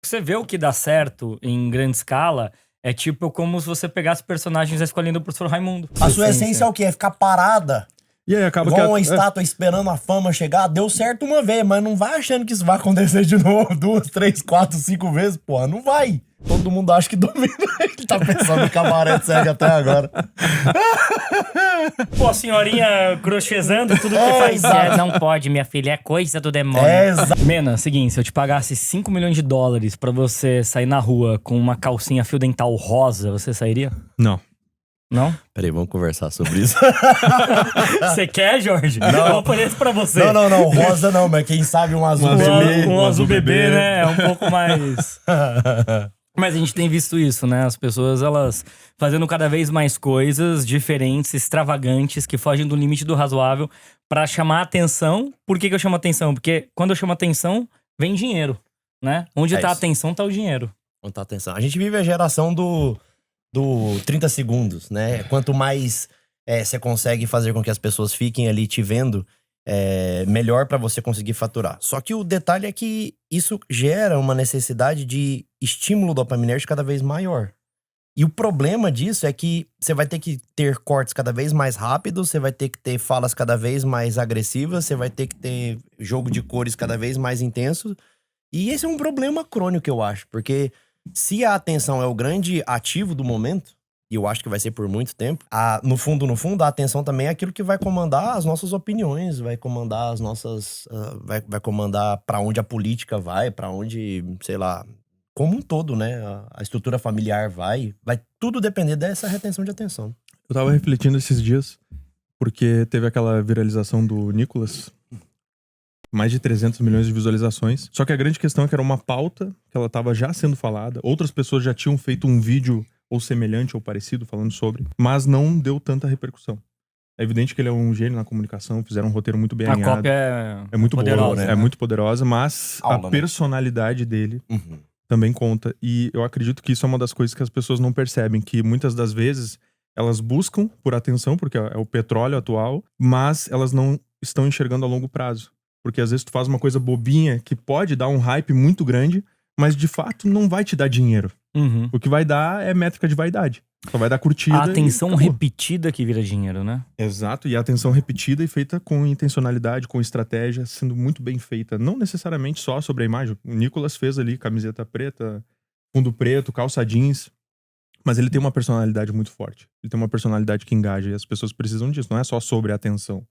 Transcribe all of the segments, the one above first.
você vê o que dá certo em grande escala, é tipo como se você pegasse personagens da Escolinha do Professor Raimundo. A sua essência é o quê? É ficar parada. E aí acaba Igual que uma estátua esperando a fama chegar. Deu certo uma vez, mas não vai achando que isso vai acontecer de novo 2, 3, 4, 5 vezes. Porra, não vai. Todo mundo acha que domina. Ele tá pensando no cabaré segue até agora. Pô, a senhorinha crochezando tudo que faz. exato. Não pode, minha filha, é coisa do demônio. Exato. Mena, seguinte, se eu te pagasse $5 milhões pra você sair na rua com uma calcinha fio dental rosa, você sairia? Não. Não? Peraí, vamos conversar sobre isso. Você quer, Jorge? Não. Eu ofereço pra você. Não. Rosa não, mas quem sabe um azul bebê. Um azul bebê, né? É um pouco mais... Mas a gente tem visto isso, né? As pessoas, elas fazendo cada vez mais coisas diferentes, extravagantes, que fogem do limite do razoável pra chamar atenção. Por que eu chamo atenção? Porque quando eu chamo atenção, vem dinheiro, né? Onde tá a atenção, tá o dinheiro. Não tá atenção. A gente vive a geração do 30 segundos, né? Quanto mais você consegue fazer com que as pessoas fiquem ali te vendo, melhor pra você conseguir faturar. Só que o detalhe é que isso gera uma necessidade de estímulo dopaminérgico cada vez maior. E o problema disso é que você vai ter que ter cortes cada vez mais rápidos, você vai ter que ter falas cada vez mais agressivas, você vai ter que ter jogo de cores cada vez mais intenso. E esse é um problema crônico, eu acho, porque se a atenção é o grande ativo do momento, e eu acho que vai ser por muito tempo, no fundo, a atenção também é aquilo que vai comandar as nossas opiniões, vai comandar as nossas... vai comandar pra onde a política vai, pra onde, sei lá, como um todo, né? A estrutura familiar vai tudo depender dessa retenção de atenção. Eu tava refletindo esses dias, porque teve aquela viralização do Nicolas, mais de 300 milhões de visualizações. Só que a grande questão é que era uma pauta que ela tava já sendo falada. Outras pessoas já tinham feito um vídeo ou semelhante ou parecido falando sobre, mas não deu tanta repercussão. É evidente que ele é um gênio na comunicação, fizeram um roteiro muito bem alinhado. A cópia é muito poderosa, boa, né? É muito poderosa, mas a personalidade dele também conta. E eu acredito que isso é uma das coisas que as pessoas não percebem, que muitas das vezes elas buscam por atenção, porque é o petróleo atual, mas elas não estão enxergando a longo prazo. Porque às vezes tu faz uma coisa bobinha que pode dar um hype muito grande, mas de fato não vai te dar dinheiro. O que vai dar é métrica de vaidade. Só vai dar curtida. A atenção repetida que vira dinheiro, né? Exato, e a atenção repetida e feita com intencionalidade, com estratégia, sendo muito bem feita. Não necessariamente só sobre a imagem. O Nicolas fez ali camiseta preta, fundo preto, calça jeans. Mas ele tem uma personalidade muito forte. Ele tem uma personalidade que engaja e as pessoas precisam disso. Não é só sobre a atenção.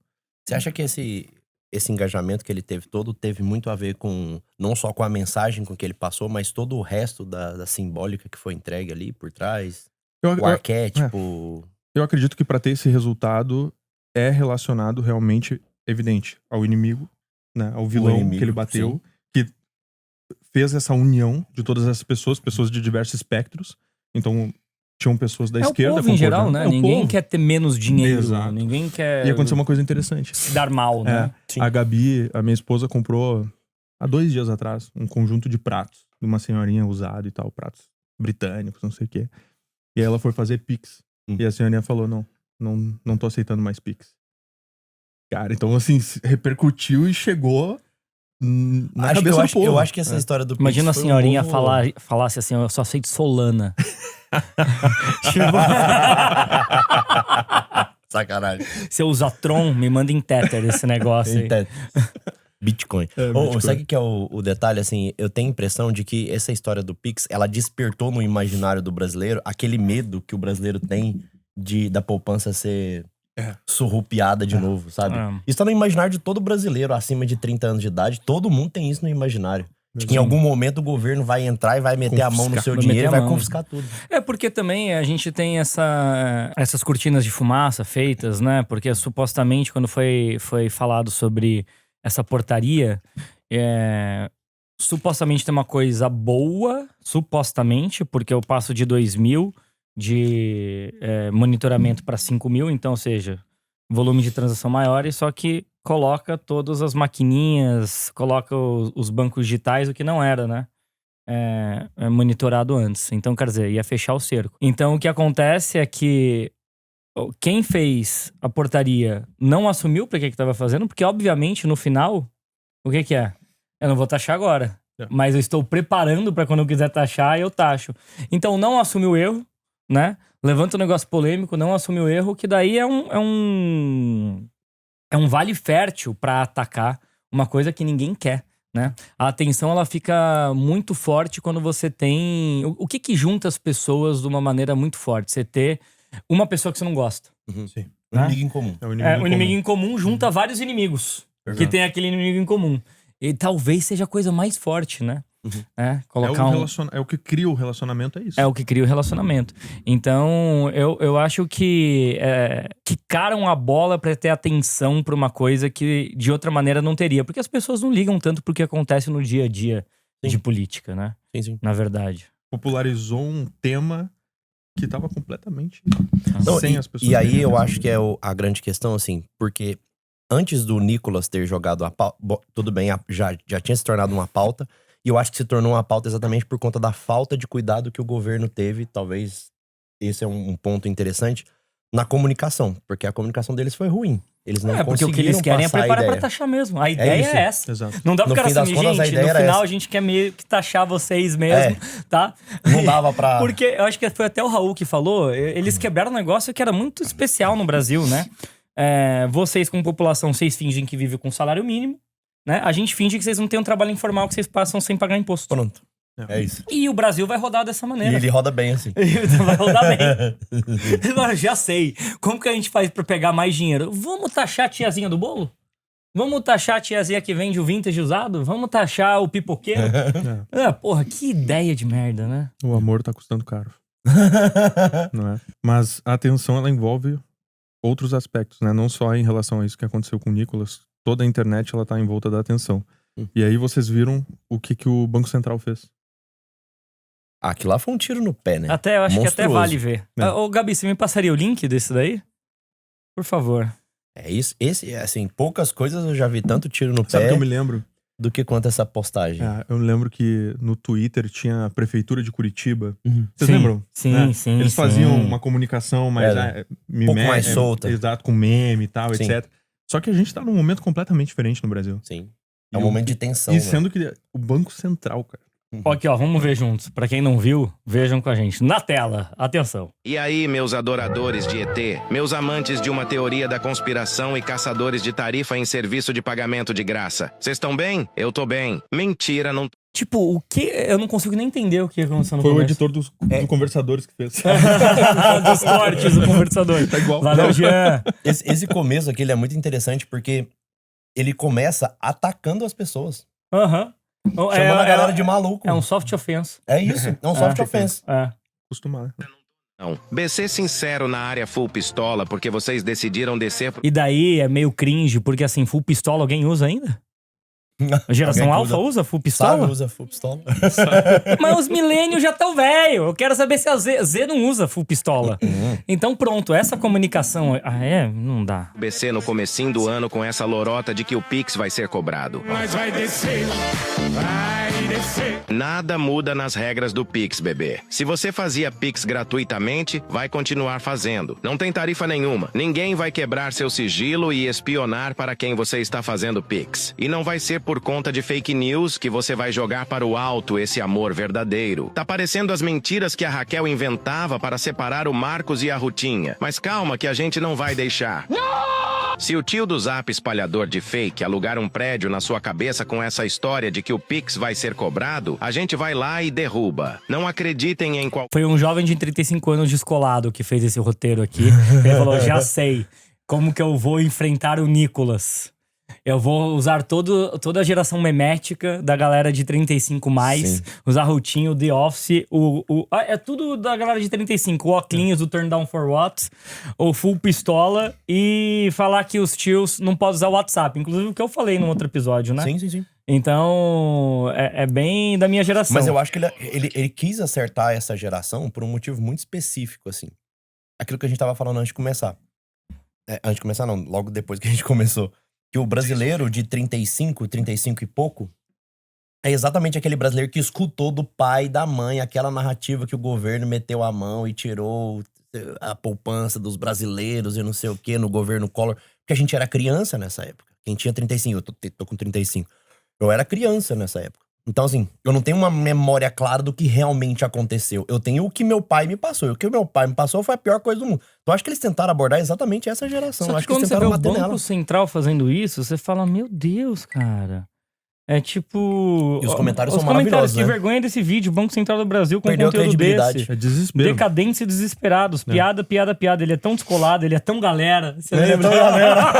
Você acha que esse engajamento que ele teve muito a ver com, não só com a mensagem com que ele passou, mas todo o resto da simbólica que foi entregue ali por trás? O arquétipo... Eu acredito que para ter esse resultado é relacionado realmente, evidente, ao inimigo, né? Ao vilão que ele bateu, sim, que fez essa união de todas essas pessoas de diversos espectros. Então... tinham pessoas da esquerda. O povo em geral, né? Ninguém quer ter menos dinheiro. Exato. Ninguém quer... E aconteceu uma coisa interessante. Se dar mal, né? A Gabi, a minha esposa, comprou há 2 dias atrás um conjunto de pratos de uma senhorinha usado e tal, pratos britânicos, não sei o quê. E aí ela foi fazer Pix. E a senhorinha falou, não tô aceitando mais Pix. Cara, então assim, repercutiu e chegou na cabeça do povo. Eu acho que essa história do Pix... Imagina a senhorinha falasse assim, eu só aceito Solana. Sacanagem. Se eu usar Tron, me manda em Tether esse negócio aí. Bitcoin. Sabe o que é o detalhe? Assim, eu tenho a impressão de que essa história do Pix, ela despertou no imaginário do brasileiro aquele medo que o brasileiro tem da poupança ser surrupiada de novo, sabe? Isso tá no imaginário de todo brasileiro acima de 30 anos de idade. Todo mundo tem isso no imaginário. De que em algum momento o governo vai entrar e vai meter a mão no seu dinheiro e vai confiscar tudo. É porque também a gente tem essas cortinas de fumaça feitas, né? Porque supostamente quando foi falado sobre essa portaria, supostamente tem uma coisa boa, supostamente, porque eu passo de 2.000 de monitoramento para 5.000, então, ou seja, volume de transação maior, só que coloca todas as maquininhas, coloca os bancos digitais, o que não era, né? Monitorado antes. Então, quer dizer, ia fechar o cerco. Então, o que acontece é que quem fez a portaria não assumiu para que estava fazendo, porque, obviamente, no final, o que é? Eu não vou taxar agora. Mas eu estou preparando pra quando eu quiser taxar, eu taxo. Então não assume o erro, né? Levanta um negócio polêmico, não assume o erro, que daí é um vale fértil pra atacar uma coisa que ninguém quer, né? A atenção, ela fica muito forte quando você tem... O que junta as pessoas de uma maneira muito forte? Você ter uma pessoa que você não gosta. Sim. Um inimigo em comum. O inimigo em comum junta vários inimigos. Que tem aquele inimigo em comum. E talvez seja a coisa mais forte, né? Colocar é o que cria o relacionamento, é isso. É o que cria o relacionamento. Então, eu acho que quicaram a bola pra ter atenção pra uma coisa que de outra maneira não teria. Porque as pessoas não ligam tanto pro que acontece no dia a dia de política, né? Sim. Na verdade. Popularizou um tema que tava completamente sem as pessoas. E aí eu acho que é a grande questão, assim, porque antes do Nicolas ter jogado a pauta, tudo bem, já tinha se tornado uma pauta. E eu acho que se tornou uma pauta exatamente por conta da falta de cuidado que o governo teve. Talvez esse é um ponto interessante na comunicação. Porque a comunicação deles foi ruim. Eles não conseguiram porque o que eles querem é preparar pra taxar mesmo. A ideia é essa. Exato. Não dá pro cara assumir, gente, no final essa. a gente quer meio que taxar vocês mesmo, tá? Não dava pra... Porque eu acho que foi até o Raul que falou, eles quebraram um negócio que era muito especial no Brasil, né? Vocês, como população, vocês fingem que vivem com salário mínimo. Né? A gente finge que vocês não têm um trabalho informal que vocês passam sem pagar imposto. Pronto. É isso. E o Brasil vai rodar dessa maneira. E ele roda bem, assim. Vai rodar bem. Agora, já sei. Como que a gente faz pra pegar mais dinheiro? Vamos taxar a tiazinha do bolo? Vamos taxar a tiazinha que vende o vintage usado? Vamos taxar o pipoqueiro? Porra, que ideia de merda, né? O amor tá custando caro. Não é? Mas a atenção, ela envolve outros aspectos, né? Não só em relação a isso que aconteceu com o Nicolas. Toda a internet, ela tá em volta da atenção. E aí vocês viram o que o Banco Central fez. Aquilo lá foi um tiro no pé, né? Eu acho que até vale ver. Ô, Gabi, você me passaria o link desse daí? Por favor. É isso. Assim, poucas coisas eu já vi tanto tiro no Sabe pé que eu me lembro? Do que quanto essa postagem. Eu lembro que no Twitter tinha a Prefeitura de Curitiba. Vocês Sim, lembram? Sim, sim. Eles faziam uma comunicação mais... um pouco mais solta. Exato, com meme e tal, etc. Só que a gente tá num momento completamente diferente no Brasil. Sim. É um momento de tensão. E sendo que o Banco Central, cara. Aqui, ó, vamos ver juntos. Pra quem não viu, vejam com a gente. Na tela, atenção. E aí, meus adoradores de ET, meus amantes de uma teoria da conspiração e caçadores de tarifa em serviço de pagamento de graça. Vocês estão bem? Eu tô bem. Mentira, não... Tipo, o que? Eu não consigo nem entender o que aconteceu no Foi começo. o editor dos Conversadores que fez. Dos cortes do Conversador. Tá igual. Valeu, Jean. Esse começo aqui, ele é muito interessante porque ele começa atacando as pessoas. Chamando a galera de maluco. É um soft offense. É isso, é um soft offense. Costumar. Não. BC sincero na área full pistola, porque vocês decidiram descer... E daí é meio cringe, porque assim, full pistola alguém usa ainda? A geração alfa usa full pistola? Sabe, usa full pistola. Mas os milênios já estão velho. Eu quero saber se a Z não usa full pistola. Então pronto, essa comunicação... Não dá. BC no comecinho do ano com essa lorota de que o Pix vai ser cobrado. Mas vai descer, vai descer. Nada muda nas regras do Pix, bebê. Se você fazia Pix gratuitamente, vai continuar fazendo. Não tem tarifa nenhuma. Ninguém vai quebrar seu sigilo e espionar para quem você está fazendo Pix. E não vai ser por conta de fake news que você vai jogar para o alto esse amor verdadeiro. Tá parecendo as mentiras que a Raquel inventava para separar o Marcos e a Rutinha. Mas calma que a gente não vai deixar. Se o tio do Zap espalhador de fake alugar um prédio na sua cabeça com essa história de que o Pix vai ser cobrado, a gente vai lá e derruba. Não acreditem em qual... Foi um jovem de 35 anos descolado que fez esse roteiro aqui. Ele falou, já sei como que eu vou enfrentar o Nicolas. Eu vou usar toda a geração memética da galera de 35 mais, usar Rutinho, The Office, é tudo da galera de 35, o Oclinhos do Turn Down for What, o Full Pistola, e falar que os tios não podem usar o WhatsApp, inclusive o que eu falei no outro episódio, né? Sim. Então, é bem da minha geração. Mas eu acho que ele quis acertar essa geração por um motivo muito específico, assim. Aquilo que a gente tava falando antes de começar. Antes de começar não, logo depois que a gente começou. Que o brasileiro de 35 e pouco, é exatamente aquele brasileiro que escutou do pai e da mãe aquela narrativa que o governo meteu a mão e tirou a poupança dos brasileiros e não sei o que no governo Collor. Porque a gente era criança nessa época. Quem tinha 35, eu tô com 35. Eu era criança nessa época. Então, assim, eu não tenho uma memória clara do que realmente aconteceu. Eu tenho o que meu pai me passou. E o que o meu pai me passou foi a pior coisa do mundo. Então, acho que eles tentaram abordar exatamente essa geração. Só que acho que eles quando você vê tentaram o bater Banco nela. Central fazendo isso, você fala, meu Deus, cara. É tipo... E os comentários os são maravilhosos, que né? vergonha desse vídeo. Banco Central do Brasil com Perdeu a conteúdo credibilidade. desse. É desespero. Decadentes e desesperados. Piada. Ele é tão descolado, ele é tão galera. Você Ele é lembra? tão galera.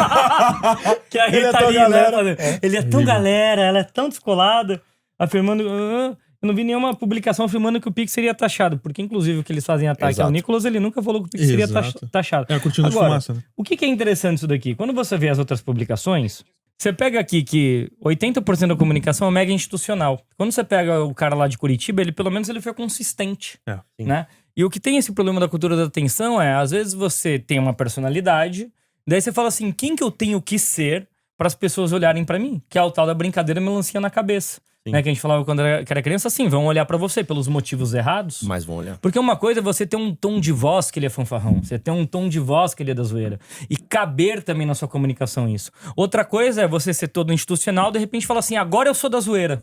Que aí Ele é tá tão ali, galera. né? Ele é tão galera, ela é tão descolada. Afirmando... eu não vi nenhuma publicação afirmando que o Pix seria taxado. Porque, inclusive, o que eles fazem ataque Exato. ao Nicolas, ele nunca falou que o Pix seria Exato. taxado. É a cortina de Agora, fumaça, né? o que é interessante isso daqui? Quando você vê as outras publicações, você pega aqui que 80% da comunicação é mega institucional. Quando você pega o cara lá de Curitiba, ele pelo menos ele foi consistente, Sim. né? E o que tem esse problema da cultura da atenção é, às vezes você tem uma personalidade, daí você fala assim, quem que eu tenho que ser para as pessoas olharem para mim? Que é o tal da brincadeira melancia na cabeça. Né, que a gente falava quando era criança, assim, vão olhar pra você pelos motivos errados. Mas vão olhar. Porque uma coisa é você ter um tom de voz que ele é fanfarrão. Você ter um tom de voz que ele é da zoeira. E caber também na sua comunicação isso. Outra coisa é você ser todo institucional, de repente falar assim, agora eu sou da zoeira.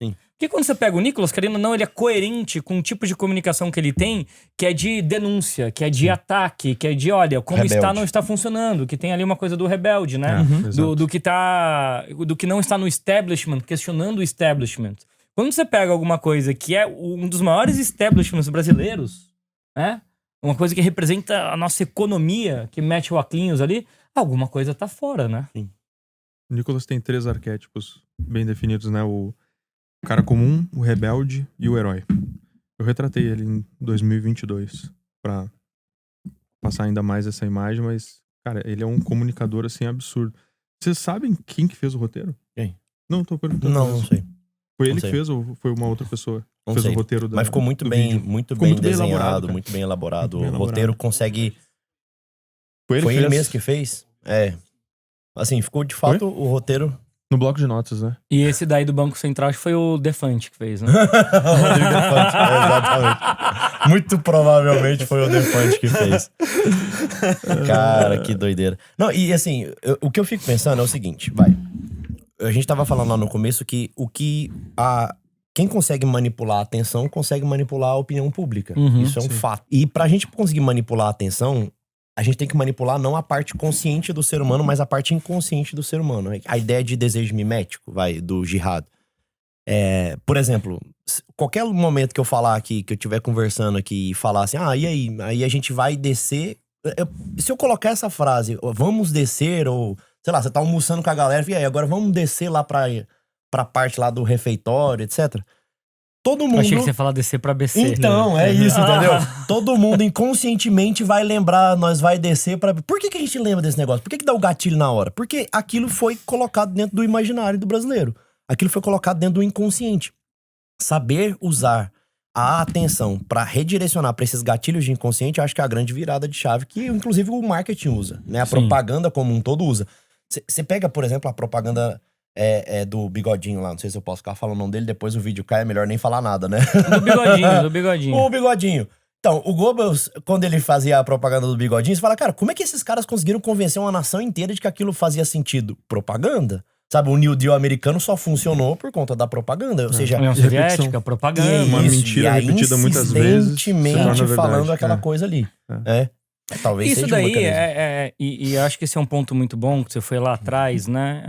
Sim. Porque quando você pega o Nicolas, querendo ou não, ele é coerente com o tipo de comunicação que ele tem, que é de denúncia, que é de ataque, que é de, olha, como Rebelde. está, não está funcionando, que tem ali uma coisa do rebelde, né? Exato. Do que não está no establishment, questionando o establishment. Quando você pega alguma coisa que é um dos maiores establishments brasileiros, né? Uma coisa que representa a nossa economia, que mete o óculos ali, alguma coisa tá fora, né? O Nicolas tem 3 arquétipos bem definidos, né? O cara comum, o rebelde e o herói. Eu retratei ele em 2022 pra passar ainda mais essa imagem, mas, cara, ele é um comunicador, assim, absurdo. Vocês sabem quem que fez o roteiro? Quem? Não, tô perguntando. Não sei. Foi não ele sei. que fez ou foi uma outra pessoa? Não Fez sei. o roteiro da, Mas ficou muito do bem, vídeo. muito Ficou bem muito bem desenhado, elaborado, cara. muito bem elaborado. Muito bem O roteiro elaborado. consegue... Foi Foi que ele fez mesmo que fez? É. Assim, ficou de fato o roteiro... no bloco de notas, né? E esse daí do Banco Central acho que foi o Defante que fez, né? Rodrigo Defante, exatamente. Muito provavelmente foi o Defante que fez. Cara, que doideira. Não, e assim, o que eu fico pensando é o seguinte, vai. A gente tava falando lá no começo que quem consegue manipular a atenção consegue manipular a opinião pública. Isso é um fato. E pra gente conseguir manipular a atenção, a gente tem que manipular não a parte consciente do ser humano, mas a parte inconsciente do ser humano. A ideia de desejo mimético, do jihad. Por exemplo, qualquer momento que eu falar aqui, que eu estiver conversando aqui e falar assim, e aí? Aí a gente vai descer. Se eu colocar essa frase, vamos descer, ou sei lá, você tá almoçando com a galera, e aí, agora vamos descer lá pra parte lá do refeitório, etc. Todo mundo... Achei que você ia falar descer pra BC. Então, é isso, entendeu? Todo mundo inconscientemente vai lembrar, nós vai descer pra... Por que a gente lembra desse negócio? Por que dá o gatilho na hora? Porque aquilo foi colocado dentro do imaginário do brasileiro. Aquilo foi colocado dentro do inconsciente. Saber usar a atenção pra redirecionar pra esses gatilhos de inconsciente, eu acho que é a grande virada de chave que, inclusive, o marketing usa, né? A propaganda como um todo usa. Você pega, por exemplo, a propaganda... do Bigodinho lá, não sei se eu posso ficar falando o nome dele, depois o vídeo cai, é melhor nem falar nada, né? Do Bigodinho. O Bigodinho. Então, o Goebbels, quando ele fazia a propaganda do Bigodinho, você fala, cara, como é que esses caras conseguiram convencer uma nação inteira de que aquilo fazia sentido? Propaganda. Sabe, o New Deal americano só funcionou por conta da propaganda, ou seja... União Soviética, propaganda. Uma mentira repetida muitas vezes, se torna insistentemente verdade. falando aquela coisa ali. Talvez Isso seja um daí mecanismo. e acho que esse é um ponto muito bom, que você foi lá atrás, né?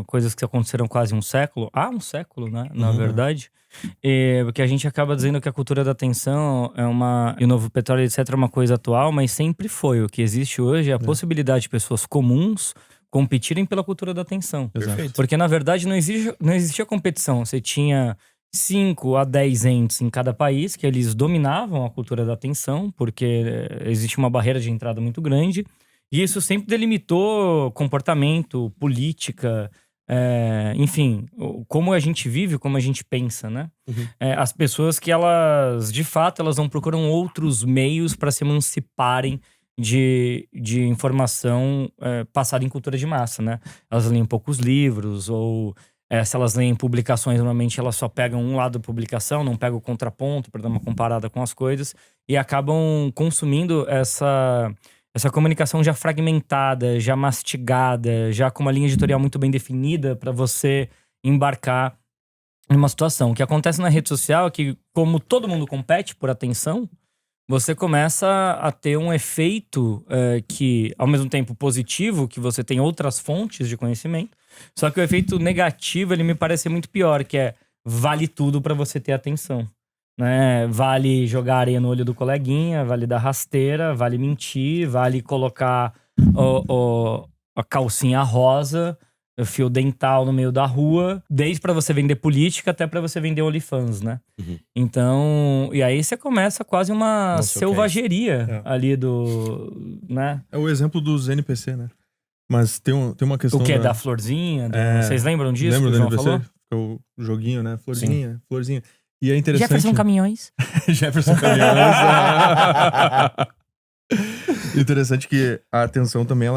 Coisas que aconteceram quase um século. Um século, né? Na verdade. Porque a gente acaba dizendo que a cultura da atenção e o novo petróleo, etc., é uma coisa atual, mas sempre foi. O que existe hoje é a possibilidade de pessoas comuns competirem pela cultura da atenção. Perfeito. Porque, na verdade, não existia competição. Você tinha 5 a 10 entes em cada país, que eles dominavam a cultura da atenção, porque existe uma barreira de entrada muito grande. E isso sempre delimitou comportamento, política, enfim, como a gente vive, como a gente pensa, né? As pessoas que elas, de fato, elas não procuram outros meios para se emanciparem de informação passada em cultura de massa, né? Elas leem poucos livros, ou se elas leem publicações, normalmente elas só pegam um lado da publicação, não pegam o contraponto para dar uma comparada com as coisas, e acabam consumindo essa comunicação já fragmentada, já mastigada, já com uma linha editorial muito bem definida para você embarcar numa situação. O que acontece na rede social é que, como todo mundo compete por atenção, você começa a ter um efeito que, ao mesmo tempo positivo, que você tem outras fontes de conhecimento, só que o efeito negativo, ele me parece muito pior, que é vale tudo pra você ter atenção. Né? Vale jogar areia no olho do coleguinha, vale dar rasteira, vale mentir, vale colocar a calcinha rosa, o fio dental no meio da rua, desde pra você vender política até pra você vender OnlyFans, né? Uhum. Então, e aí você começa quase uma selvageria ali né? É o exemplo dos NPC, né? Mas tem uma questão... O que é da florzinha? Vocês lembram disso? Lembra que do o João NPC? falou? O joguinho, né? Florzinha, florzinha. E é interessante... Jefferson Caminhões. Jefferson Caminhões. Interessante que a atenção também,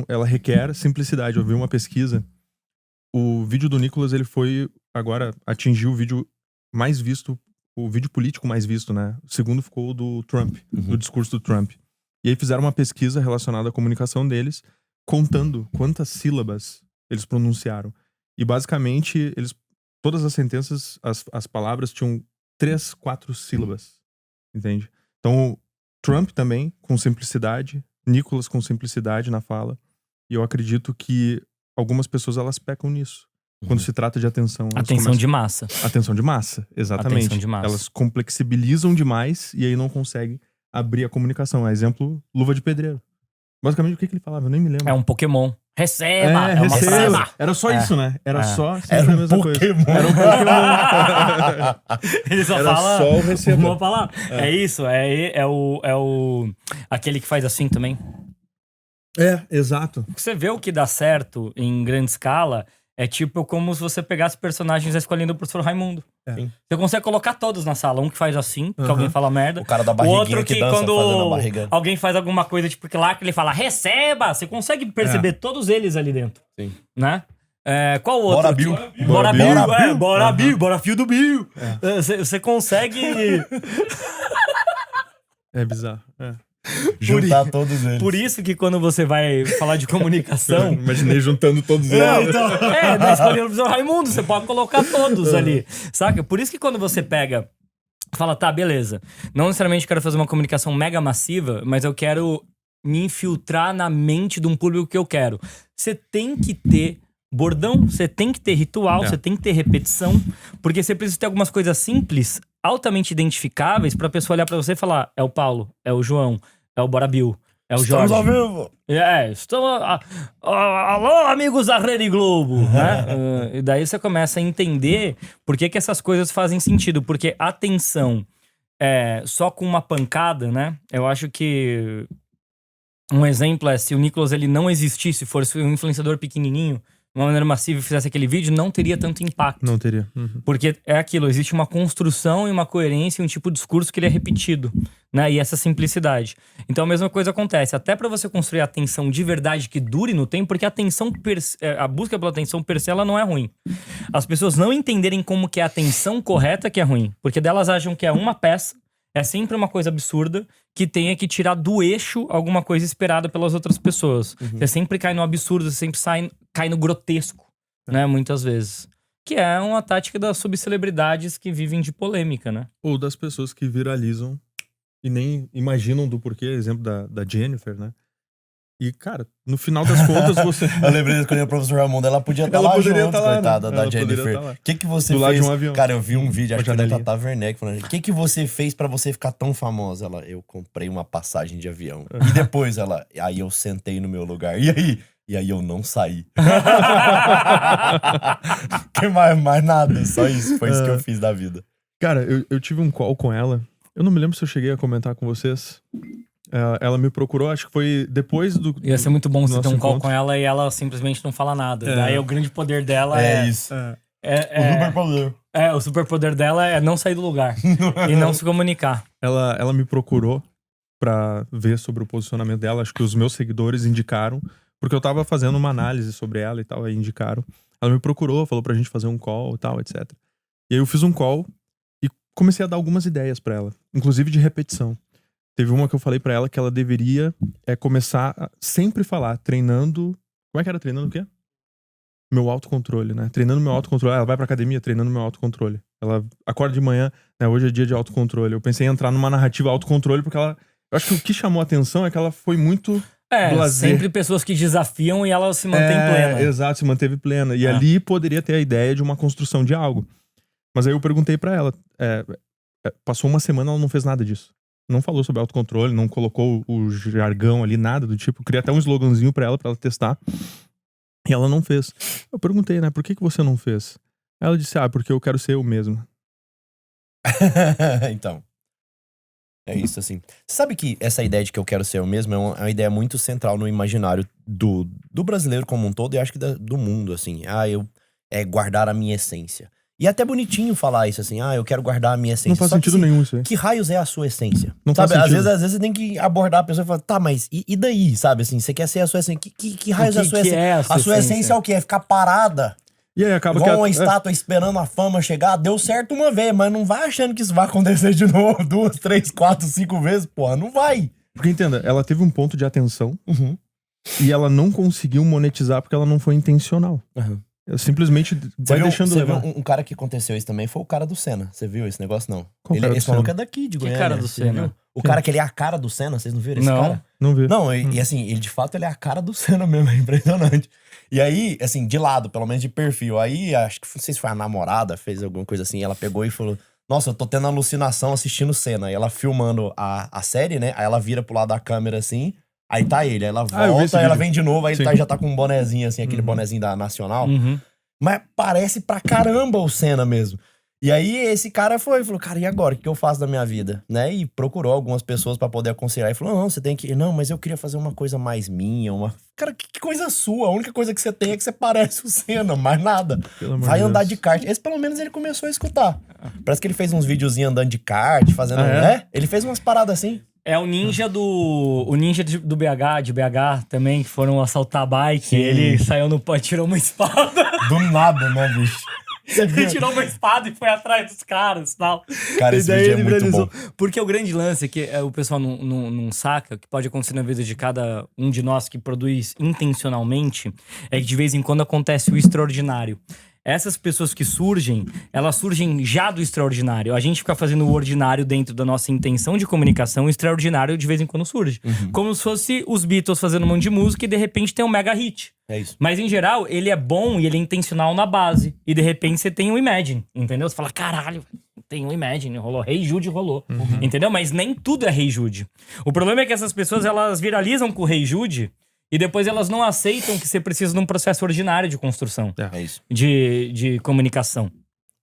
ela requer simplicidade. Eu vi uma pesquisa. O vídeo do Nicolas, ele foi... Agora, atingiu o vídeo mais visto, o vídeo político mais visto, né? O segundo ficou o do Trump, do discurso do Trump. E aí fizeram uma pesquisa relacionada à comunicação deles, contando quantas sílabas eles pronunciaram. E basicamente, todas as sentenças, as palavras tinham 3, 4 sílabas. Entende? Então, Trump também, com simplicidade. Nicolas com simplicidade na fala. E eu acredito que algumas pessoas, elas pecam nisso. Quando se trata de atenção. Atenção de massa. Atenção de massa, exatamente. Atenção de massa. Elas complexibilizam demais e aí não conseguem abrir a comunicação. Exemplo, luva de pedreiro. Basicamente, o que ele falava? Eu nem me lembro. É um Pokémon. Receba! É uma receba. receba. Era só isso, né? Era só Era a um mesma Pokémon. coisa. Era um Pokémon. Ele só Era fala só o receba. uma palavra. É isso, é o aquele que faz assim também. Exato. Você vê o que dá certo em grande escala, é tipo como se você pegasse personagens escolhendo o professor Raimundo. Você consegue colocar todos na sala. Um que faz assim, que alguém fala merda. O cara da O barriguinha outro que que dança quando fazendo a barriga. alguém faz alguma coisa, tipo que lá que ele fala receba, você consegue perceber todos eles ali dentro. Sim. Né? Qual o outro? Bora, Bill. Bora Bill. Bora, Bill. Bora Bill. Bora fio do Bill. Você consegue... É bizarro. Juntar todos eles. Por isso que quando você vai falar de comunicação... Imaginei juntando todos eles. Não escolhendo o professor Raimundo, você pode colocar todos ali, saca? Por isso que quando você pega, fala, tá, beleza, não necessariamente quero fazer uma comunicação mega massiva, mas eu quero me infiltrar na mente de um público que eu quero. Você tem que ter bordão, você tem que ter ritual, você tem que ter repetição, porque você precisa ter algumas coisas simples, altamente identificáveis, pra pessoa olhar pra você e falar, é o Paulo, é o João, é o Bora Bill, é o Jorge. Estamos ao vivo. Estamos... alô, amigos da Rede Globo, né? E daí você começa a entender por que essas coisas fazem sentido, porque atenção só com uma pancada, né? Eu acho que um exemplo é, se o Nicolas ele não existisse, fosse um influenciador pequenininho, de uma maneira massiva e fizesse aquele vídeo, não teria tanto impacto. Não teria. Porque é aquilo, existe uma construção e uma coerência e um tipo de discurso que ele é repetido, né? E essa simplicidade. Então a mesma coisa acontece. Até pra você construir a atenção de verdade que dure no tempo, porque a busca pela atenção per se, ela não é ruim. As pessoas não entenderem como que é a atenção correta que é ruim. Porque delas acham que é uma peça, é sempre uma coisa absurda, que tenha que tirar do eixo alguma coisa esperada pelas outras pessoas. Você sempre cai no absurdo, você sempre cai no grotesco, né? Muitas vezes. Que é uma tática das subcelebridades que vivem de polêmica, né? Ou das pessoas que viralizam e nem imaginam do porquê. Exemplo da Jennifer, né? E, cara, no final das contas, você... Eu lembrei de escolher o professor Raimundo. Ela podia estar lá junto, coitada da Jennifer. O que você lado fez? de um avião. Cara, eu vi um vídeo, acho que da Tata Werneck, falando: o que você fez pra você ficar tão famosa? Ela, eu comprei uma passagem de avião. E depois ela, aí eu sentei no meu lugar. E aí? E aí eu não saí. Que mais nada, só isso. Foi isso que eu fiz da vida. Cara, eu tive um call com ela. Eu não me lembro se eu cheguei a comentar com vocês. Ela me procurou, acho que foi depois do... Ia ser muito bom você ter um call encontro com ela e ela simplesmente não fala nada. Daí o grande poder dela é... Isso. O superpoder. O superpoder dela é não sair do lugar. E não se comunicar. Ela me procurou pra ver sobre o posicionamento dela. Acho que os meus seguidores indicaram. Porque eu tava fazendo uma análise sobre ela e tal, aí indicaram. Ela me procurou, falou pra gente fazer um call e tal, etc. E aí eu fiz um call e comecei a dar algumas ideias pra ela. Inclusive de repetição. Teve uma que eu falei pra ela que ela deveria começar a sempre falar, treinando... Como é que era? Treinando o quê? meu autocontrole, né? Treinando meu autocontrole. Ela vai pra academia treinando meu autocontrole. Ela acorda de manhã, né? Hoje é dia de autocontrole. Eu pensei em entrar numa narrativa autocontrole, porque ela... Eu acho que o que chamou a atenção é que ela foi muito blazer. Sempre pessoas que desafiam e ela se mantém plena. Exato, se manteve plena. E ali poderia ter a ideia de uma construção de algo. Mas aí eu perguntei pra ela, passou uma semana, ela não fez nada disso. Não falou sobre autocontrole, não colocou o jargão ali, nada do tipo. Eu criei até um sloganzinho pra ela testar. E ela não fez. Eu perguntei, né, por que você não fez? Ela disse, porque eu quero ser eu mesma. Então, é isso assim. Sabe que essa ideia de que eu quero ser eu mesmo é uma ideia muito central no imaginário do brasileiro como um todo e acho que do mundo, assim. Eu guardar a minha essência. E é até bonitinho falar isso assim, eu quero guardar a minha essência. Não faz Só sentido nenhum isso aí. Que raios é a sua essência? Não sabe? faz sentido. Às vezes você tem que abordar a pessoa e falar, tá, mas e daí, sabe? Assim, você quer ser a sua essência? Que raios é a sua essência? É a sua essência é o quê? É ficar parada. E aí acaba igual que uma estátua esperando a fama chegar. Deu certo uma vez, mas não vai achando que isso vai acontecer de novo 2, 3, 4, 5 vezes. Porra, não vai. Porque entenda, ela teve um ponto de atenção e ela não conseguiu monetizar porque ela não foi intencional. Ela simplesmente vai deixando levar. Um cara que aconteceu isso também foi o cara do Senna. Você viu esse negócio? Não. Esse maluco é daqui, de Goiânia. Que cara do Senna? O cara que ele é a cara do Senna, vocês não viram esse cara? Não vi. Não, e assim, ele de fato ele é a cara do Senna mesmo, é impressionante. E aí, assim, de lado, pelo menos de perfil. Aí, acho que não sei se foi a namorada, fez alguma coisa assim, ela pegou e falou, nossa, eu tô tendo alucinação assistindo Senna. E ela filmando a série, né? Aí ela vira pro lado da câmera assim, aí tá ele. Aí ela volta, aí ela vem de novo, aí ele já tá com um bonezinho assim, aquele bonezinho da Nacional. Mas parece pra caramba o Senna mesmo. E aí esse cara falou, cara, e agora? O que eu faço da minha vida? Né? E procurou algumas pessoas pra poder aconselhar. E falou, não, você tem que... Não, mas eu queria fazer uma coisa mais minha. Cara, que coisa sua. A única coisa que você tem é que você parece o Senna, mais nada. Vai andar de kart. Esse pelo menos ele começou a escutar. Parece que ele fez uns videozinhos andando de kart, fazendo... Ele fez umas paradas assim. É o ninja do BH, de BH também, que foram assaltar a bike. Sim. Ele saiu no pó e tirou uma espada. Do nada, né, bicho? Ele tirou uma espada e foi atrás dos caras e tal. Cara, esse vídeo é muito bom. Porque o grande lance é que o pessoal não saca, que pode acontecer na vida de cada um de nós que produz intencionalmente, é que de vez em quando acontece o extraordinário. Essas pessoas que surgem, elas surgem já do extraordinário. A gente fica fazendo o ordinário dentro da nossa intenção de comunicação, o extraordinário de vez em quando surge. Como se fosse os Beatles fazendo um monte de música e de repente tem um mega hit. É isso. Mas em geral, ele é bom e ele é intencional na base. E de repente você tem o Imagine, entendeu? Você fala, caralho, tem o Imagine, rolou. Hey Jude rolou. Entendeu? Mas nem tudo é Hey Jude. O problema é que essas pessoas, elas viralizam com o Hey Jude e depois elas não aceitam que você precisa de um processo ordinário de construção. É isso. De comunicação.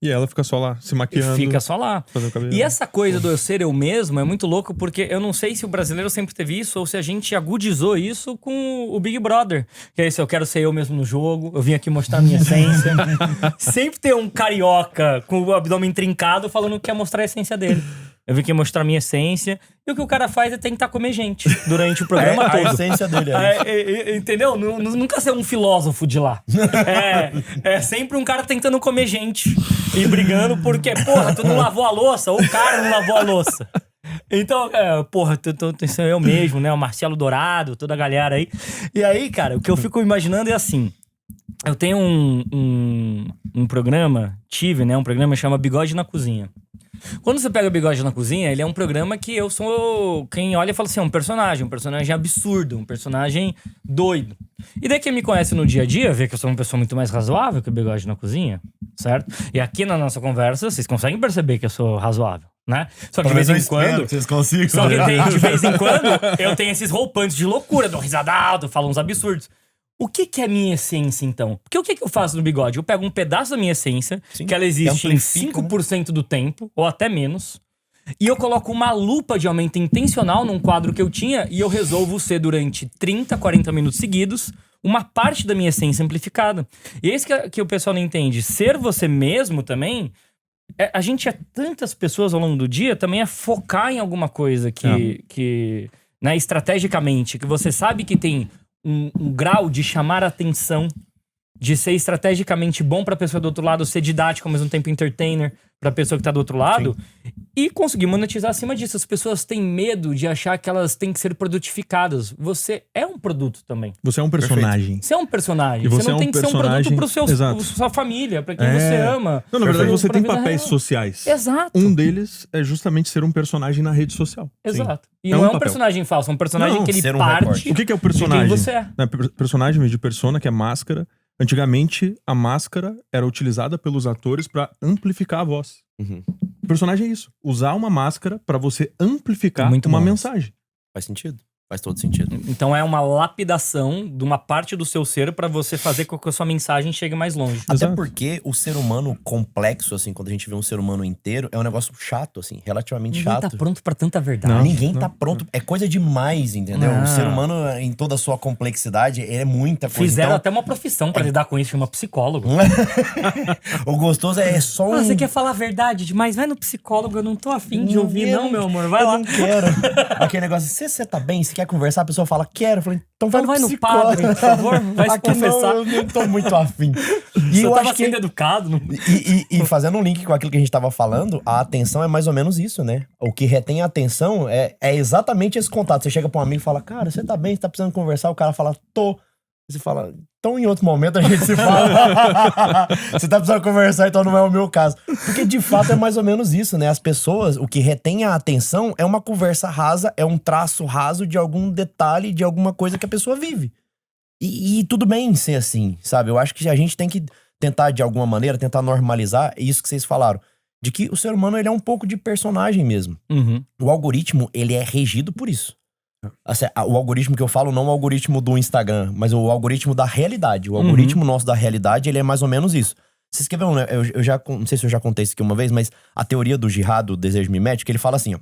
E ela fica só lá, se maquiando. Fica só lá. Cabelo. E essa coisa do eu ser eu mesmo é muito louco, porque eu não sei se o brasileiro sempre teve isso ou se a gente agudizou isso com o Big Brother. Que é isso, eu quero ser eu mesmo no jogo, eu vim aqui mostrar a minha essência. Sempre tem um carioca com o abdômen trincado falando que quer mostrar a essência dele. Eu vim aqui mostrar a minha essência. E o que o cara faz é tentar comer gente durante o programa todo. A essência dele entendeu? Nunca ser um filósofo de lá. É sempre um cara tentando comer gente. E brigando porque, porra, tu não lavou a louça. Ou o cara não lavou a louça. Então, sou eu mesmo, né? O Marcelo Dourado, toda a galera aí. E aí, cara, o que eu fico imaginando é assim. Eu tenho um programa, um programa que chama Bigode na Cozinha. Quando você pega o Bigode na Cozinha, ele é um programa que eu sou... Quem olha fala assim, é um personagem absurdo, um personagem doido. E daí quem me conhece no dia a dia, vê que eu sou uma pessoa muito mais razoável que o Bigode na Cozinha, certo? E aqui na nossa conversa, vocês conseguem perceber que eu sou razoável, né? Só que de vez em quando... Vocês consigam. Só que de vez em quando, eu tenho esses roupantes de loucura, dou risada alta, falo uns absurdos. O que é minha essência, então? Porque o que eu faço no Bigode? Eu pego um pedaço da minha essência, que ela existe em 5% do tempo, ou até menos, e eu coloco uma lupa de aumento intencional num quadro que eu tinha e eu resolvo ser durante 30, 40 minutos seguidos uma parte da minha essência amplificada. E é isso que o pessoal não entende. Ser você mesmo também... a gente é tantas pessoas ao longo do dia, também é focar em alguma coisa que né, estrategicamente, que você sabe que tem... Um grau de chamar atenção, de ser estrategicamente bom pra pessoa do outro lado, ser didático ao mesmo tempo entertainer pra pessoa que tá do outro lado. Sim. E conseguir monetizar acima disso. As pessoas têm medo de achar que elas têm que ser produtificadas. Você é um produto também. Você é um personagem. Perfeito. Você é um personagem. Você não tem que ser um produto pro sua família, pra quem você ama. Não, na verdade, você tem papéis sociais. Exato. Um deles é justamente ser um personagem na rede social. Exato. Sim. E não é um personagem falso, é um personagem que ele parte. O que é o personagem? De quem você é. Personagem de persona, que é máscara. Antigamente, a máscara era utilizada pelos atores pra amplificar a voz. O personagem é isso. Usar uma máscara pra você amplificar uma mensagem. Faz sentido. Faz todo sentido. Então é uma lapidação de uma parte do seu ser pra você fazer com que a sua mensagem chegue mais longe. Até porque o ser humano complexo, assim, quando a gente vê um ser humano inteiro, é um negócio chato, assim, relativamente chato. Ninguém tá pronto pra tanta verdade. Ninguém tá pronto. É coisa demais, entendeu? O ser humano, em toda a sua complexidade, é muita coisa. Fizeram até uma profissão pra lidar com isso, chama psicólogo. O gostoso é só um... você quer falar a verdade demais? Vai no psicólogo, eu não tô afim de ouvir, não, meu amor. Vai lá. Eu não quero. Aquele negócio, você tá bem? Você quer conversar? A pessoa fala, quero. Eu falei, então vai no padre, por favor. Vai se confessar. Eu não tô muito afim. E eu tava sendo educado. Não... E fazendo um link com aquilo que a gente tava falando, a atenção é mais ou menos isso, né? O que retém a atenção é exatamente esse contato. Você chega pra um amigo e fala, cara, você tá bem? Você tá precisando conversar? O cara fala, tô. Você fala, então em outro momento a gente se fala. Você tá precisando conversar, então não é o meu caso. Porque de fato é mais ou menos isso, né? As pessoas, o que retém a atenção é uma conversa rasa, é um traço raso de algum detalhe, de alguma coisa que a pessoa vive. E tudo bem ser assim, sabe? Eu acho que a gente tem que tentar, de alguma maneira, tentar normalizar isso que vocês falaram. De que o ser humano, ele é um pouco de personagem mesmo. O algoritmo, ele é regido por isso. Assim, o algoritmo que eu falo, não o algoritmo do Instagram, mas o algoritmo da realidade. O algoritmo nosso da realidade, ele é mais ou menos isso. Vocês querem ver, né? Eu já, não sei se eu já contei isso aqui uma vez, mas a teoria do Jihad, do desejo mimético, ele fala assim, ó.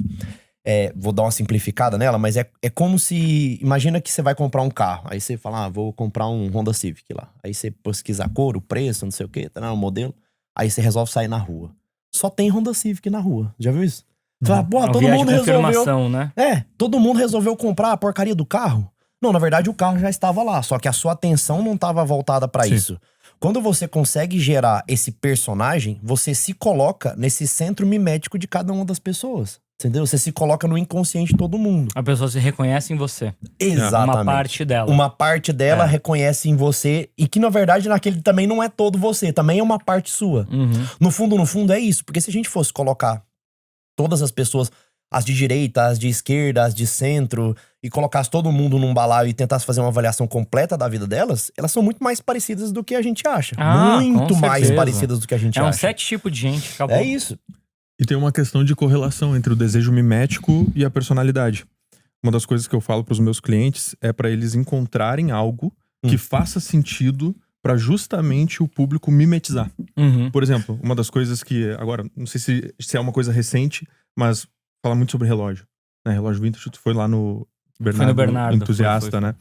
Vou dar uma simplificada nela, mas é como se... Imagina que você vai comprar um carro. Aí você fala, vou comprar um Honda Civic lá. Aí você pesquisa a cor, o preço, não sei o quê, o modelo. Aí você resolve sair na rua. Só tem Honda Civic na rua. Já viu isso? Fala, todo mundo resolveu. Né? Todo mundo resolveu comprar a porcaria do carro. Não, na verdade o carro já estava lá, só que a sua atenção não estava voltada pra isso. Quando você consegue gerar esse personagem, você se coloca nesse centro mimético de cada uma das pessoas. Entendeu? Você se coloca no inconsciente de todo mundo. A pessoa se reconhece em você. Exatamente. Uma parte dela. Uma parte dela reconhece em você. E que, na verdade, naquele também não é todo você. Também é uma parte sua. No fundo, é isso. Porque se a gente fosse colocar todas as pessoas, as de direita, as de esquerda, as de centro, e colocasse todo mundo num balaio e tentasse fazer uma avaliação completa da vida delas, elas são muito mais parecidas do que a gente acha. Muito mais parecidas do que a gente acha. É um 7 tipos de gente. Acabou. É isso. E tem uma questão de correlação entre o desejo mimético e a personalidade. Uma das coisas que eu falo pros meus clientes é pra eles encontrarem algo que faça sentido pra justamente o público mimetizar. Por exemplo, uma das coisas que, agora, não sei se é uma coisa recente, mas fala muito sobre relógio. Né? Relógio vintage, tu foi lá no Bernardo Entusiasta, foi. Né?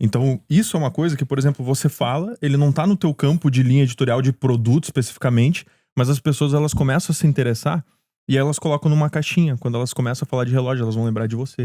Então, isso é uma coisa que, por exemplo, você fala, ele não tá no teu campo de linha editorial de produto especificamente, mas as pessoas, elas começam a se interessar e elas colocam numa caixinha. Quando elas começam a falar de relógio, elas vão lembrar de você.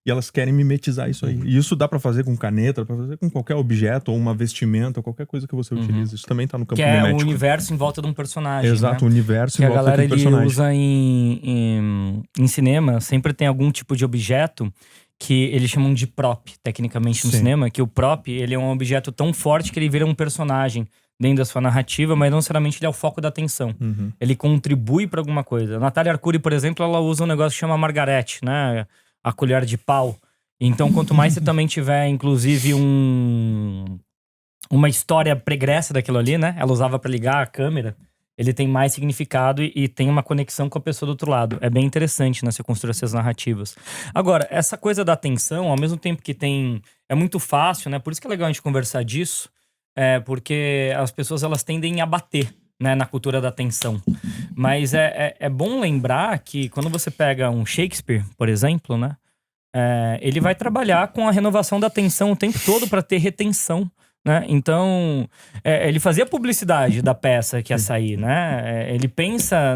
E elas querem mimetizar isso aí. E isso dá pra fazer com caneta, dá pra fazer com qualquer objeto, ou uma vestimenta, ou qualquer coisa que você utiliza. Isso também tá no campo mimético. Que é o universo em volta de um personagem. Exato, né? o universo que em volta de um personagem. Que a galera usa em cinema, sempre tem algum tipo de objeto que eles chamam de prop, tecnicamente, no cinema. Que o prop, ele é um objeto tão forte que ele vira um personagem dentro da sua narrativa, mas não necessariamente ele é o foco da atenção. Ele contribui pra alguma coisa. A Natália Arcuri, por exemplo, ela usa um negócio que chama Margarete, né? A colher de pau. Então, quanto mais você também tiver, inclusive, uma história pregressa daquilo ali, né? Ela usava pra ligar a câmera. Ele tem mais significado e tem uma conexão com a pessoa do outro lado. É bem interessante, né? Você construir essas narrativas. Agora, essa coisa da atenção, ao mesmo tempo que tem... É muito fácil, né? Por isso que é legal a gente conversar disso. Porque as pessoas, elas tendem a bater, né, na cultura da atenção. Mas é bom lembrar que quando você pega um Shakespeare, por exemplo, né, ele vai trabalhar com a renovação da atenção o tempo todo para ter retenção, né? Então, ele fazia publicidade da peça que ia sair, né? Ele pensa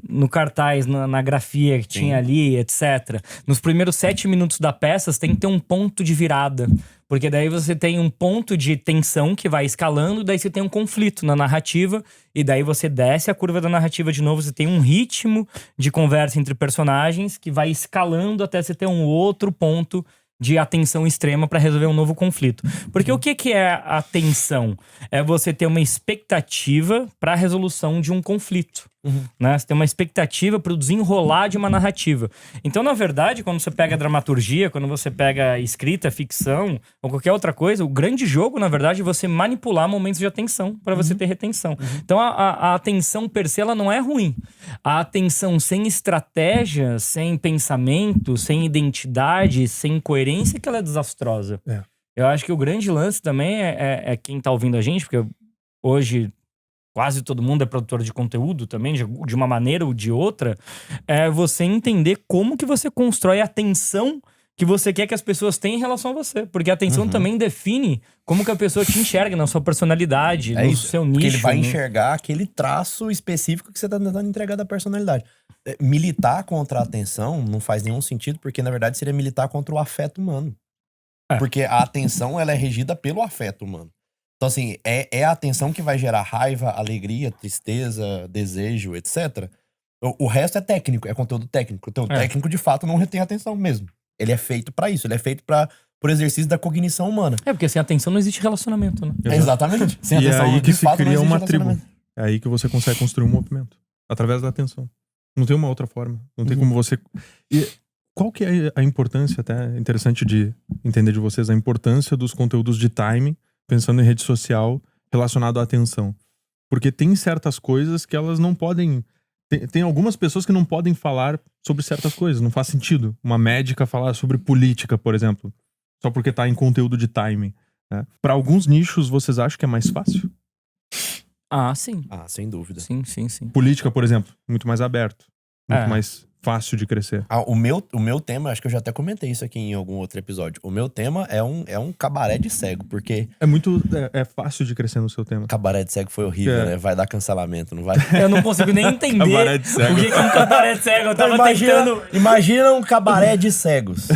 no cartaz, na grafia que tinha ali, etc. Nos primeiros 7 minutos da peça, você tem que ter um ponto de virada. Porque daí você tem um ponto de tensão que vai escalando, daí você tem um conflito na narrativa, e daí você desce a curva da narrativa de novo, você tem um ritmo de conversa entre personagens que vai escalando até você ter um outro ponto de atenção extrema para resolver um novo conflito. Porque o que é a tensão? É você ter uma expectativa para a resolução de um conflito. Né? Você tem uma expectativa para o desenrolar de uma narrativa. Então, na verdade, quando você pega dramaturgia, quando você pega escrita, ficção ou qualquer outra coisa, o grande jogo, na verdade, é você manipular momentos de atenção para você ter retenção. Então, a atenção per se, ela não é ruim. A atenção sem estratégia, sem pensamento, sem identidade, sem coerência, que ela é desastrosa. Eu acho que o grande lance também é quem tá ouvindo a gente, porque hoje quase todo mundo é produtor de conteúdo também, de uma maneira ou de outra, é você entender como que você constrói a atenção que você quer que as pessoas tenham em relação a você. Porque a atenção também define como que a pessoa te enxerga na sua personalidade, no seu nicho. Porque ele vai enxergar aquele traço específico que você tá tentando entregar da personalidade. Militar contra a atenção não faz nenhum sentido, porque na verdade seria militar contra o afeto humano. Porque a atenção, ela é regida pelo afeto humano. Então, assim, é a atenção que vai gerar raiva, alegria, tristeza, desejo, etc. O resto é técnico, é conteúdo técnico. Então, o técnico, de fato, não retém atenção mesmo. Ele é feito pra isso, ele é feito por exercício da cognição humana. Porque sem atenção não existe relacionamento, né? Exatamente. Sem E atenção, é aí que de fato, se não cria existe uma tribo. relacionamento. É aí que você consegue construir um movimento. Através da atenção. Não tem uma outra forma. Não tem como você... E qual que é a importância, até interessante de entender de vocês, a importância dos conteúdos de timing, pensando em rede social, relacionado à atenção. Porque tem certas coisas que elas não podem... Tem algumas pessoas que não podem falar sobre certas coisas. Não faz sentido uma médica falar sobre política, por exemplo. Só porque tá em conteúdo de timing. Né? Para alguns nichos, vocês acham que é mais fácil? Sim. Sem dúvida. Sim. Política, por exemplo, muito mais aberto. Muito mais fácil de crescer. O meu tema, acho que eu já até comentei isso aqui em algum outro episódio. O meu tema é um cabaré de cego, porque... É fácil de crescer no seu tema. Cabaré de cego foi horrível, né? Vai dar cancelamento, não vai? Eu não consigo nem entender Cabaré de cego. o que é um cabaré de cego. Eu tava tentando... Imagina um cabaré de cegos.